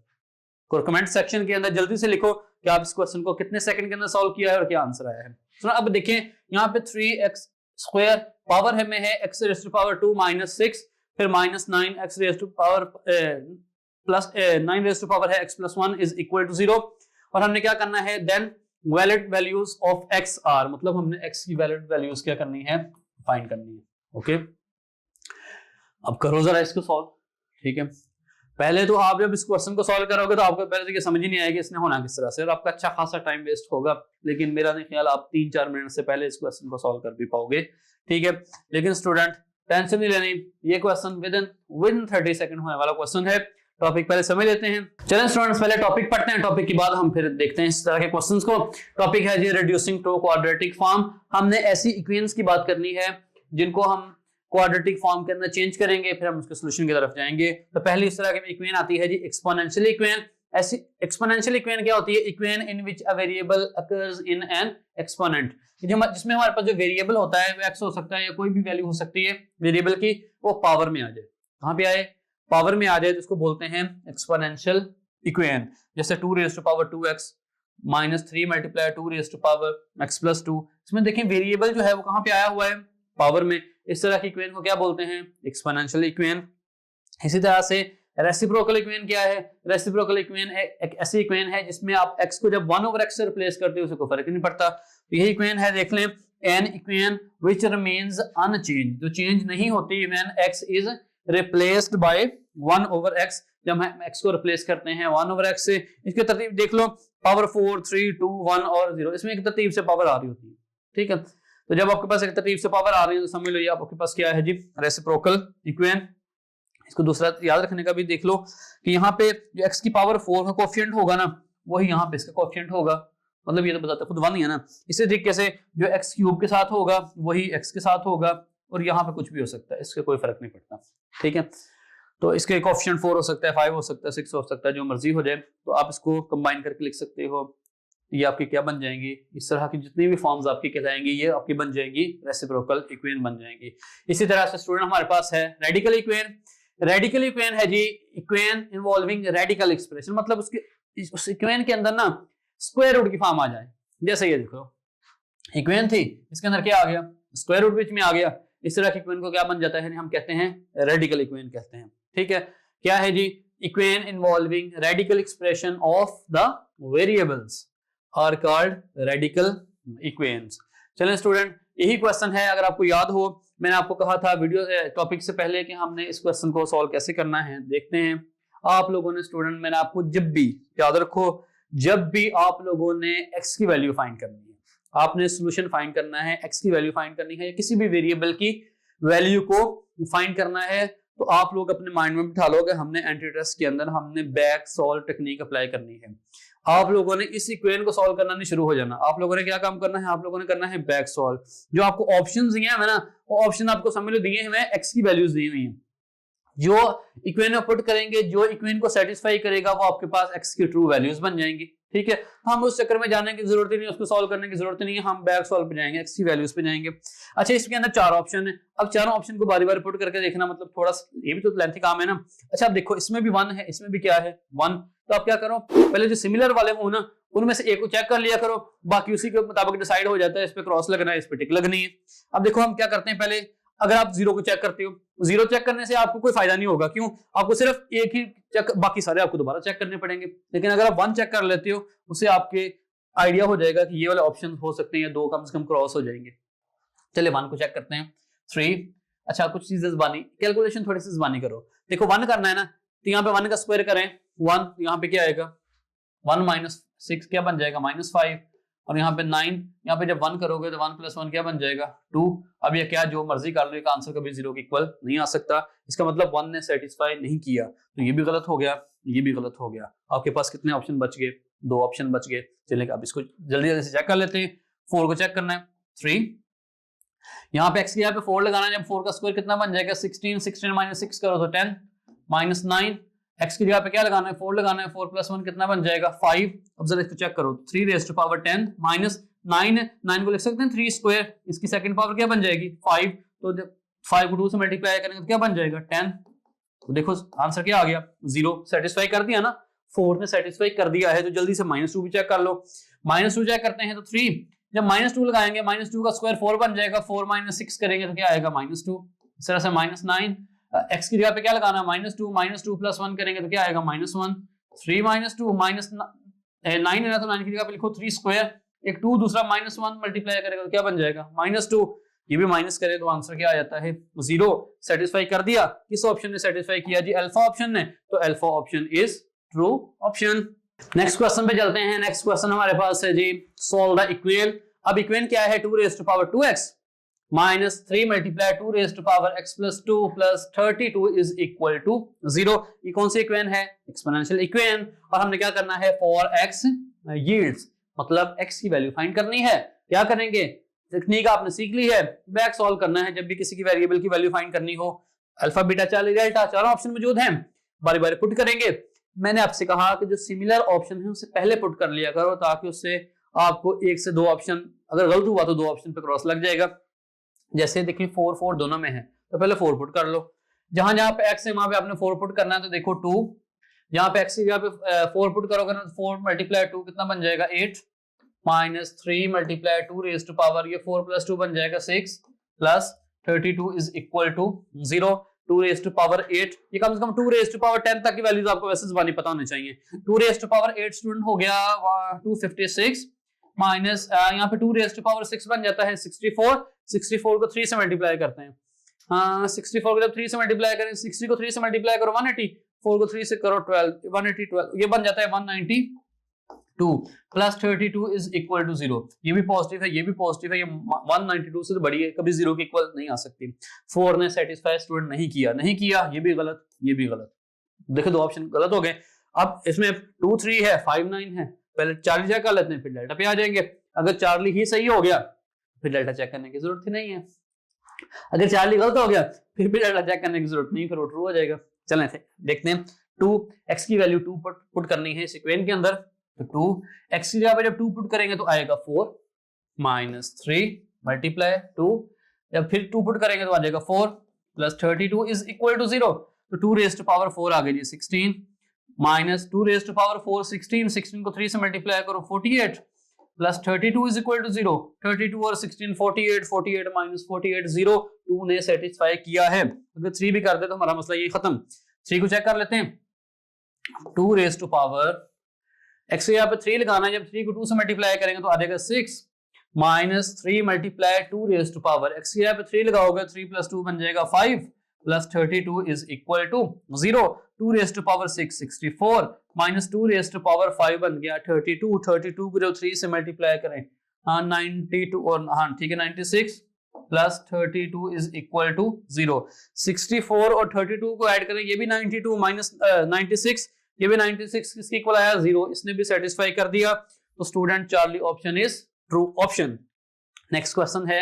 कमेंट सेक्शन के अंदर जल्दी से लिखो कि आप इस क्वेश्चन को कितने सेकंड के अंदर सॉल्व किया है और क्या आंसर आया है। तो अब देखें यहाँ पे 3x स्क्वायर पावर है में है x रेज़ टू पावर 2 - 6, फिर -9x raise to power plus 9 raise to power है x plus 1 is equal to 0। और हमने क्या करना है, then valid values of x are, मतलब हमने x की वैलिड वैल्यूज क्या करनी है, फाइंड करनी है। ओके, अब करो जरा इसको सॉल्व। ठीक है, पहले तो आप जब इस क्वेश्चन को सॉल्व करोगे तो आपको पहले तो ये समझ ही नहीं आएगी इसने होना किस तरह से, और आपका अच्छा खासा टाइम वेस्ट होगा। लेकिन मेरा नहीं ख्याल आप 3-4 मिनट से पहले इस क्वेश्चन को सॉल्व कर भी पाओगे। ठीक है, लेकिन स्टूडेंट टेंशन नहीं लेनी, ये क्वेश्चन विद इन 30 सेकंड होने वाला क्वेश्चन है। टॉपिक पहले समझ लेते हैं। चलें स्टूडेंट्स, पहले टॉपिक पढ़ते हैं, टॉपिक के बाद हम फिर देखते हैं इस तरह के क्वेश्चंस को। टॉपिक है जी रिड्यूसिंग टू क्वाड्रेटिक फॉर्म। हमने ऐसी इक्वेशंस की बात करनी है जिनको हम क्वाड्रेटिक फॉर्म के अंदर चेंज करेंगे, फिर हम उसके सॉल्यूशन की तरफ जाएंगे। तो पहली इस तरह की इक्वेशन आती है जी एक्सपोनेंशियल इक्वेशन। ऐसी एक्सपोनेंशियल इक्वेशन क्या होती है, equation in which a variable occurs in an exponent, जिसमें हमारे पास जो वेरिएबल होता है वो x हो सकता है या कोई भी वैल्यू हो सकती है वेरिएबल की, वो पावर में आ जाए। कहां पे आए, पावर में आ जाए, तो इसको बोलते हैं एक्सपोनेंशियल इक्वेशन। जैसे 2 raise to power 2x -3 multiply 2 raise to power x plus 2, इसमें देखें वेरिएबल जो है वो कहां पे आया हुआ है, पावर में। इस तरह की इक्वेशन को क्या बोलते हैं, एक्सपोनेंशियल इक्वेशन। इसी तरह से रेसिप्रोकल इक्वेशन क्या है, रेसिप्रोकल इक्वेशन एक ऐसी इक्वेशन है जिसमें आप x को जब 1/x से रिप्लेस करते हो उसे कोई फर्क नहीं पड़ता। तो यही इक्वेशन है, देख लें, an equation which remains unchanged, जो चेंज नहीं होती when x is replaced by 1/x। जब हम x को रिप्लेस करते हैं 1/x से, इसकी तरतीब देख लो, पावर 4, 3, 2, 1 और 0, इसमें एक तरतीब से पावर आ रही होती है। ठीक है, तो जब आपके पास एक तरतीब से पावर आ रही है तो समझ लो ये आपके पास क्या है जी, रेसिप्रोकल इक्वेशन। इसको दूसरा याद रखने का भी देख लो कि यहाँ पे जो x की पावर 4 का कोएफिशिएंट होगा ना, वही यहाँ पे इसका कोएफिशिएंट होगा, मतलब ये तो बताता खुद 1 ही है ना। इसी तरीके से जो x क्यूब के साथ होगा वही x के साथ होगा, और यहाँ पे कुछ भी हो सकता है, इससे कोई फर्क नहीं पड़ता। ठीक है, तो इसके कोएफिशिएंट 4 हो सकता है, 5 हो सकता है, 6 हो सकता है, जो मर्जी हो जाए। तो आप इसको कंबाइन करके लिख सकते हो, ये आपकी क्या बन जाएंगी, इस तरह की जितनी भी फॉर्म्स आपकी कहलाएंगी ये आपकी बन जाएंगी रेसिप्रोकल इक्वेशन बन जाएंगी। इसी तरह से स्टूडेंट हमारे पास है रेडिकल इक्वेशन। रेडिकल इक्वेशन है जी इक्वेशन इन्वॉल्विंग रेडिकल एक्सप्रेशन, मतलब उसके उस इक्वेशन के अंदर ना स्क्वायर रूट की फॉर्म आ जाए। जैसे ये देखो इक्वेशन थी, इसके अंदर क्या आ गया, स्क्वायर रूट बीच में आ गया। इस तरह की इक्वेशन को क्या बन जाता है, हम कहते हैं रेडिकल इक्वेशन कहते हैं। ठीक है, क्या है जी, equation involving radical expression of the variables are called radical equations. चलें स्टूडेंट, यही क्वेश्चन है। अगर आपको याद हो, मैंने आपको कहा था वीडियो टॉपिक से पहले कि हमने इस क्वेश्चन को सॉल्व कैसे करना है। देखते हैं आप लोगों ने स्टूडेंट, मैंने आपको जब भी, याद रखो, जब भी आप लोगों ने x की वैल्यू फाइंड करनी है, आपने सोल्यूशन फाइंड करना है, x की वैल्यू फाइंड करनी है या किसी भी वेरिएबल की वैल्यू को फाइंड करना है, तो आप लोग अपने माइंड में बिठा लो कि हमने एंटी ट्रस्ट के अंदर हमने बैक सॉल्व टेक्निक अप्लाई करनी है। आप लोगों ने इस इक्वेशन को सॉल्व करना नहीं शुरू हो जाना। आप लोगों ने क्या काम करना है, आप लोगों ने करना है बैक सॉल्व। जो आपको ऑप्शंस दिए हैं ना, वो ऑप्शन आपको समझ लो दिए हैं, x की वैल्यूज दी हुई हैं। जो इक्वेशन पुट करेंगे, जो इक्वेशन को सेटिस्फाई करेगा, वो आपके पास x की ट्रू वैल्यूज बन जाएंगी। ठीक है, तो हम उस चक्कर में जाने की जरूरत ही नहीं, उसको सॉल्व करने की जरूरत नहीं है, हम बैक सॉल्व पे जाएंगे, x की वैल्यूज पे जाएंगे। अच्छा, इसके अंदर 4 ऑप्शन है। अब चारों ऑप्शन को बारी बारी पुट करके देखना, मतलब थोड़ा ये भी तो लेंथी काम है ना। अच्छा, अब देखो, इसमें भी 1 है, इसमें भी क्या है 1। तो आप क्या करो, पहले जो सिमिलर वाले हो ना, उनमें से एक को चेक कर लिया करो, बाकी उसी के मुताबिक डिसाइड हो जाता है, इस पे क्रॉस लगना है, इस पे टिक लगनी है। अब देखो हम क्या करते हैं, पहले अगर आप 0 को चेक करते हो, 0 चेक करने से आपको कोई फायदा नहीं होगा। क्यों? आपको सिर्फ एक ही चेक, बाकी सारे आपको दोबारा चेक करने पड़ेंगे। लेकिन अगर आप 1 चेक कर लेते हो, उससे आपके आइडिया हो जाएगा कि ये वाले ऑप्शन हो सकते हैं, 2 कम से कम क्रॉस हो जाएंगे। चलिए 1 को चेक करते हैं, 3। अच्छा, कुछ चीजें ज़बानी कैलकुलेशन थोड़ी सी ज़बानी करो। देखो 1 करना है ना, तो यहाँ पे 1 का स्क्वायर करें 1, यहाँ पे क्या आएगा 1 - 6 क्या बन जाएगा -5, और यहाँ पे 9, यहाँ पे जब 1 करोगे तो 1 + 1 क्या बन जाएगा 2। अब ये क्या, जो मर्जी कर लो, आंसर कभी 0 के इक्वल नहीं आ सकता। इसका मतलब 1 ने सेटिस्फाई नहीं किया, तो ये भी गलत हो गया, ये भी गलत हो गया। आपके पास कितने ऑप्शन बच गए? 2 ऑप्शन बच गए। चलिए अब इसको जल्दी जल्दी से चेक कर लेते हैं। 4 को चेक करना है, 3। यहाँ पे x की यहाँ पे 4 लगाना है, जब 4 का स्क्वायर कितना बन जाएगा 16, 16 - 6 करो तो 10, -9। x की जगह पे क्या लगाना है 4 लगाना है, 4 + 1 कितना बन जाएगा 5। अब जरा इसको चेक करो, 3⁻10 -9 को लिख सकते हैं 3 स्क्वायर, इसकी सेकंड पावर क्या बन जाएगी 5। तो 5 को 2 से मल्टीप्लाई करेंगे तो क्या बन जाएगा 10। तो देखो आंसर क्या आ गया 0। सेटिस्फाई कर दिया ना, 4 ने सेटिस्फाई कर दिया है। तो जल्दी से -2 भी चेक कर लो। -2 चेक करते हैं तो 3, जब -2 लगाएंगे, -2 का स्क्वायर 4 बन जाएगा, 4 - 6 करेंगे तो क्या आएगा -2। इस तरह से -9, x की जगह पे क्या लगाना है -2 + 1 करेंगे तो क्या आएगा -1। 3 - 2 9 है ना, तो 9 की जगह पे लिखो 3 स्क्वायर, एक 2 दूसरा -1 मल्टीप्लाई करेगा तो क्या बन जाएगा -2। ये भी माइनस करें तो आंसर क्या आ जाता है 0। सेटिस्फाई कर दिया। किस ऑप्शन ने सेटिस्फाई किया जी? अल्फा ऑप्शन ने। तो alpha option is true option. Next question पे चलते हैं। नेक्स्ट क्वेश्चन हमारे पास है जी, सोल्व द इक्वेशन। अब इक्वेशन क्या है 2⁻2x minus 3 multiply 2⁻x plus 2 plus 32 is equal to 0। ये कौन सी इक्वेशन है? Exponential equation. और हमने क्या करना है फॉर x yields, मतलब x की वैल्यू फाइंड करनी है। क्या करेंगे? टेक्निक आपने सीख ली है, बैक सॉल्व करना है जब भी किसी की वेरिएबल की वैल्यू फाइंड करनी हो। अल्फा बीटा चार्ली डेल्टा चारों ऑप्शन मौजूद हैं, बारी बारी पुट करेंगे। मैंने आपसे कहा कि जो सिमिलर ऑप्शन है उससे पहले पुट कर लिया करो, ताकि उससे आपको 1 से 2 ऑप्शन, अगर गलत हुआ तो 2 ऑप्शन पे क्रॉस लग जाएगा। जैसे देखिए 4 4 दोनों में है, तो पहले 4 पुट कर लो। जहां जहां पे x है वहां पे आपने 4 पुट करना है, तो देखो 2, यहाँ पे x यहाँ पे 4 पुट करोगे ना, 4 × 2 कितना बन जाएगा 8 minus 3 × 2 raised to power, ये 4 + 2 बन जाएगा 6 plus 32 is equal to 0। 2 raised to power 8, ये कम से कम 2 raised to power 10 तक की वैल्यूज आपको वैसे ज़बानी पता होनी चाहिए। 2 raised to power 8 स्टूडेंट हो गया 256 माइनस यहाँ पे 2 raised to power 6 बन जाता है 64। 64 को 3 से मल्टीप्लाई करते हैं। हाँ 64 को जब 3 से मल्टीप्लाई करें, 60 को 3 से मल्टीप्लाई करो 180, 4 को 3 से करो 12, 180 12, ये बन जाता है 192 प्लस 32 इज इक्वल टू 0। ये भी पॉजिटिव है, ये भी पॉजिटिव है, ये 192 से तो बड़ी है, कभी 0 के इक्वल नहीं आ सकती। 4 ने सेटिस्फाई स्टूडेंट नहीं किया, ये भी गलत, ये भी गलत। देखो 2 ऑप्शन गलत हो गए। अब इसमें 2 3 है 5 9 है, पहले चार्ली चेक कर लेते हैं फिर डेल्टा पे आ जाएंगे। अगर चार्ली ही सही हो गया फिर डेल्टा चेक करने की जरूरत ही नहीं है। अगर चार्ली गलत हो गया फिर भी डेल्टा चेक करने की जरूरत नहीं, फिर वो ट्रू हो जाएगा। चलें देखते हैं। 2x की वैल्यू 2 पुट करनी है इस इक्वेशन के अंदर, तो 2x की जगह पे जब 2 पुट करेंगे तो आएगा 4 माइनस 3 मल्टीप्लाई 2, जब फिर 2 पुट करेंगे तो आ जाएगा 4 प्लस 32 इज इक्वल टू 0। तो 2 रेज़ टू पावर 4 आ गई जी 16 माइनस 2 रेज़ टू पावर 4 16 को 3 से मल्टीप्लाई करो 48 प्लस 32 इज इक्वल टू 0। 32 और 16 48 माइनस 48 0। 2 ने सेटिस्फाई किया है। अगर 3 भी कर दे तो हमारा मसला ये खत्म। 3 को चेक कर लेते हैं। 2 रेज़ टू पावर x यहाँ पे 3 लगाना है, जब 3 को 2 से मल्टीप्लाई करेंगे तो आ जाएगा 6 -3 multiply 2 raise to power x की जगह पे 3 लगाओगे 3 + 2 बन जाएगा 5 plus 32 is equal to 0 2 raise to power 6 64 minus 2 raise to power 5 बन गया 32 32 को जब 3 से मल्टीप्लाई करें हाँ 92 और हाँ ठीक है 96 प्लस 32 इज इक्वल टू 0 64 और 32 को ऐड करें ये भी 92 माइनस 96 ये भी 96 किसके इक्वल आया 0 इसने भी सेटिस्फाई कर दिया तो student Charlie option is true option. Next question है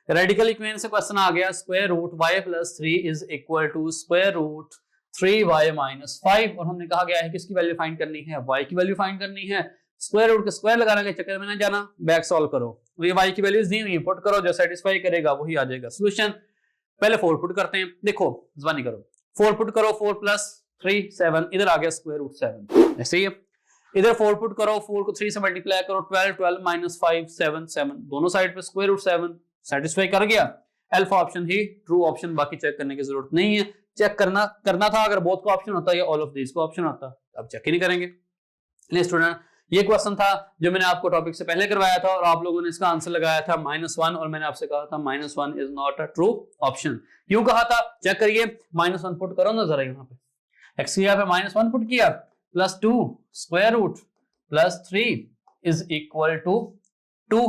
रेडिकल इक्वेशन से क्वेश्चन आ गया square root y plus 3 is equal to square root 3y minus 5 और हमने कहा गया है किसकी वैल्यू फाइंड करनी है y की वैल्यू फाइंड करनी है। स्क्वायर रूट के स्क्वायर लगाने के चक्कर में ना जाना बैक सॉल्व करो ये y की वैल्यूज दी हुई पुट करो जो सेटिस्फाई करेगा वही आ जाएगा सोल्यूशन। पहले 4 पुट करते हैं देखो जबानी करो 4 पुट करो 4 प्लस 3 7 इधर आ गया स्क्वायर रूट 7 ऐसे ही इधर 4 पुट करो 4 को 3 से मल्टीप्लाई करो 12 12 माइनस 5 7 7 दोनों साइड पे स्क्वायर रूट 7 सेटिस्फाई कर गया अल्फा ऑप्शन ही ट्रू ऑप्शन बाकी चेक करने की जरूरत नहीं है। चेक करना था अगर बोथ का ऑप्शन होता या ऑल ऑफ दिस का ऑप्शन होता अब चेक ही नहीं करेंगे। ले स्टूडेंट ये क्वेश्चन था जो मैंने आपको टॉपिक से पहले करवाया था और आप लोगों ने इसका आंसर लगाया था -1 और मैंने आपसे कहा था -1 is not a true option. क्यों कहा था चेक करिए -1 पुट करो ना जरा यहाँ पे x यहाँ पे -1 पुट किया plus 2 square root plus 3 is equal to 2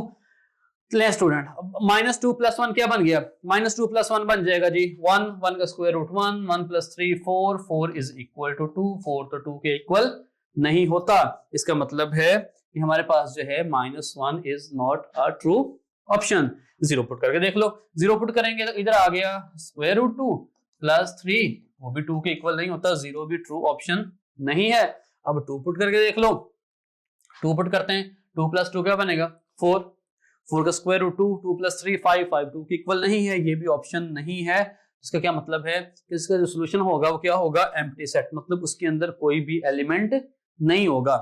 student -2 + 1 क्या बन गया -2 + 1 बन जाएगा जी 1 1 का square root 1 1 + 3 4 4 is equal to 2 4 तो 2 के इक्वल नहीं होता इसका मतलब है कि हमारे पास जो है -1 is not a true option. 0 put करके देख लो 0 पुट करेंगे तो इधर आ गया स्क्वायर रूट 2 प्लस 3 वो भी 2 के इक्वल नहीं होता 0 भी ट्रू ऑप्शन नहीं है। अब 2 पुट करके देख लो 2 पुट करते हैं 2 + 2 क्या बनेगा 4 4 का स्क्वायर रूट 2 2 + 3 5 5 2 के इक्वल नहीं है ये भी ऑप्शन नहीं है। इसका क्या मतलब है कि इसका जो सोल्यूशन होगा वो क्या होगा एम्प्टी सेट मतलब उसके अंदर कोई भी एलिमेंट नहीं होगा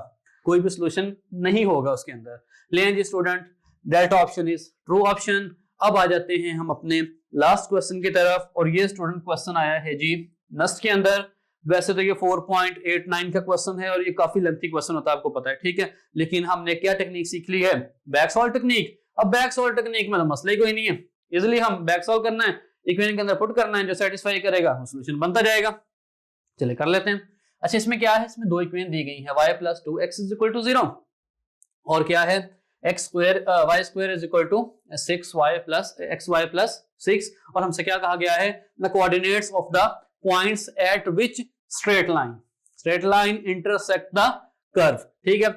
कोई भी सोल्यूशन नहीं होगा उसके अंदर। लें जी student delta option is true option. अब आ जाते हैं हम अपने लास्ट क्वेश्चन की तरफ और ये स्टूडेंट क्वेश्चन आया है जी नस्ट के अंदर। वैसे तो ये 4.89 का क्वेश्चन है और ये काफी लेंथी क्वेश्चन होता है आपको पता है ठीक है लेकिन हमने क्या टेक्निक सीख ली है बैक सॉल्व टेक्निक। अब बैक सॉल्व टेक्निक में तो मसला ही कोई नहीं है इजिली हम बैक सॉल्व करना है इक्वेशन के अंदर पुट करना है जो सेटिस्फाई करेगा वो सोल्यूशन बनता जाएगा। चलिए कर लेते हैं। अच्छा इसमें क्या है इसमें दो इक्वेशन दी गई है y + 2x = 0 और क्या है y² = 6y + xy + 6 और हमसे क्या कहा गया है the coordinates of the points at which straight line intersect the curve ठीक है।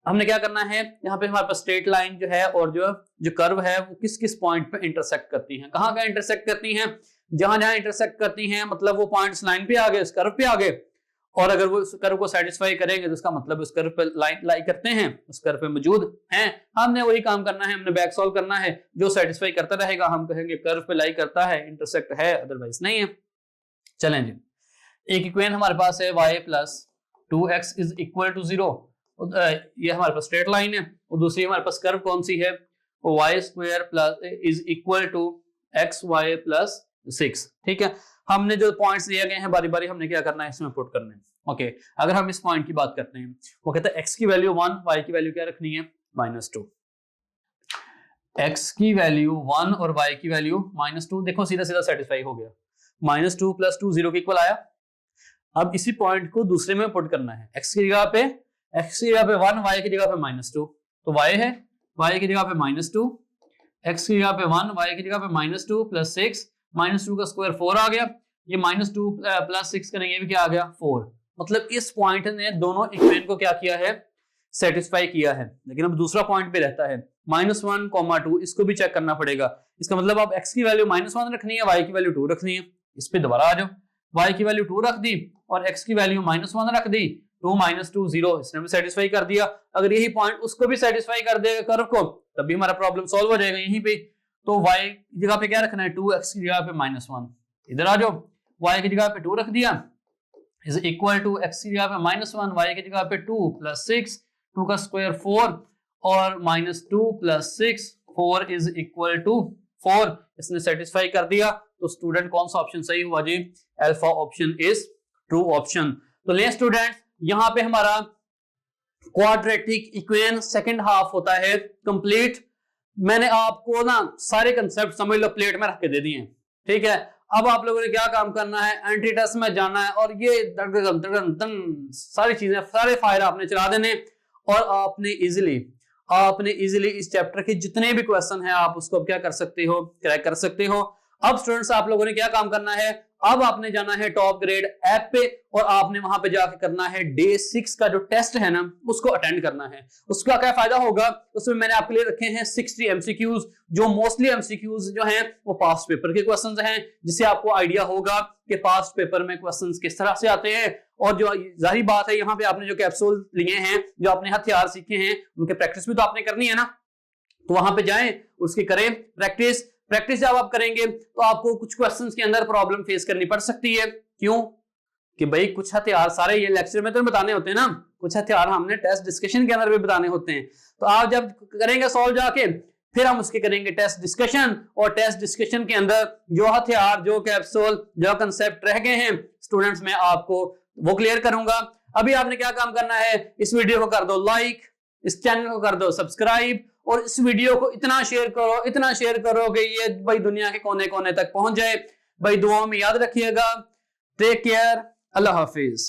हमने क्या करना है यहाँ पे हमारे पास स्ट्रेट लाइन जो है और जो कर्व है वो किस किस पॉइंट पे इंटरसेक्ट करती हैं कहाँ कहाँ इंटरसेक्ट करती हैं जहां जहां इंटरसेक्ट करती हैं मतलब वो पॉइंट्स लाइन पे आ गए इस कर्व पे आ गए और अगर वो उस कर्व को सेटिस्फाई करेंगे तो उसका मतलब उस कर्व पे लाइन लाई करते हैं उस कर्व पे मौजूद हैं। हमने वही काम करना है हमने बैक सॉल्व करना है जो सेटिस्फाई करता रहेगा हम कहेंगे कर्व पे लाई करता है इंटरसेक्ट है अदरवाइज नहीं है। चलें जी एक इक्वेशन हमारे पास है y + 2x = 0 ये हमारे पास स्ट्रेट लाइन है और दूसरी हमारे पास कर्व कौन सी है वो y² + xy + 6 ठीक है। हमने जो पॉइंट्स दिए गए हैं बारी बारी हमने क्या करना है इसमें पुट करना है ओके। अगर हम इस पॉइंट की बात करते हैं वो कहता है x की वैल्यू 1 y की वैल्यू क्या रखनी है -2 x की वैल्यू 1 और y की वैल्यू -2 देखो सीधा सीधा सेटिस्फाई हो गया -2 + 2 0 के इक्वल आया। अब इसी पॉइंट को दूसरे में पुट करना है x की जगह पे 1 y की जगह पे -2 तो y है y की जगह पे -2 x की जगह पे 1 y की जगह पे -2 + 6 -2 का स्क्वायर 4 आ गया ये -2 + 6 करेंगे भी क्या आ गया 4 मतलब इस पॉइंट ने दोनों इक्वेशन को क्या किया है सेटिस्फाई किया है। लेकिन अब दूसरा पॉइंट पे रहता है -1, 2 इसको भी चेक करना पड़ेगा इसका मतलब अब x की वैल्यू -1 रखनी है y की वैल्यू 2 रखनी है। इस पे दोबारा आ जाओ y की वैल्यू 2 रख दी और x की वैल्यू -1 रख दी 2 -2 0 इसने भी सेटिस्फाई कर दिया। अगर यही पॉइंट उसको भी सेटिस्फाई कर देगा कर्व को तब भी हमारा प्रॉब्लम सॉल्व हो जाएगा यहीं पे। तो y की जगह पे क्या रखना है 2 x की जगह पे -1 इधर आ जाओ y की जगह पे 2 रख दिया इज इक्वल टू x की जगह पे -1 y की जगह पे 2 + 6 2 का स्क्वायर 4 और -2 + 6 4 इज इक्वल टू 4 इसने सेटिस्फाई कर दिया। तो स्टूडेंट कौन सा ऑप्शन सही हुआ जी alpha option is true option. तो ले स्टूडेंट यहाँ पे हमारा क्वाड्रेटिक इक्वेशन सेकंड हाफ होता है कंप्लीट। मैंने आपको ना सारे कंसेप्ट समझ लो प्लेट में रख के दे दिए हैं, ठीक है। अब आप लोगों ने क्या काम करना है, एंटी टेस्ट में जाना है और ये सारी चीजें, सारे फायर आपने चला देने और आपने इजीली इस चैप्टर के जितने भी क्वेश्चन हैं आप उसको क्या कर सकते हो, क्रैक कर सकते हो। अब स्टूडेंट्स आप लोगों ने क्या काम करना है, अब आपने जाना है टॉप ग्रेड ऐप पे और आपने वहां पे जाके करना है डे 6 का जो टेस्ट है ना उसको अटेंड करना है। उसका क्या फायदा होगा, उसमें मैंने आपके लिए रखे हैं 60 एमसीक्यूज, जो मोस्टली एमसीक्यूज जो हैं वो पास्ट पेपर के क्वेश्चंस हैं, जिससे आपको आइडिया होगा कि पास्ट पेपर में क्वेश्चंस किस तरह से आते हैं। और जो जाहिर बात है यहाँ पे आपने जो कैप्सूल लिए हैं, जो आपने हथियार सीखे हैं, उनके प्रैक्टिस भी तो आपने करनी है ना, तो वहां पे जाएं उसकी करें प्रैक्टिस। प्रैक्टिस जब आप करेंगे तो आपको कुछ क्वेश्चंस के अंदर प्रॉब्लम फेस करनी पड़ सकती है। क्यों कि भाई कुछ हथियार सारे ये लेक्चर में तो बताने होते हैं ना, कुछ हथियार हमने टेस्ट डिस्कशन के अंदर भी बताने होते हैं। तो आप जब करेंगे सॉल्व जाके, फिर हम उसके करेंगे टेस्ट डिस्कशन, और टेस्ट डिस्कशन के अंदर जो हथियार, जो कैप्सूल, जो कंसेप्ट रह गए हैं स्टूडेंट्स, मैं आपको वो क्लियर करूंगा। अभी आपने क्या काम करना है, इस वीडियो को कर दो लाइक, इस चैनल को कर दो सब्सक्राइब, और इस वीडियो को इतना शेयर करो कि ये भाई दुनिया के कोने कोने तक पहुंच जाए। भाई दुआओं में याद रखिएगा। टेक केयर, अल्लाह हाफिज।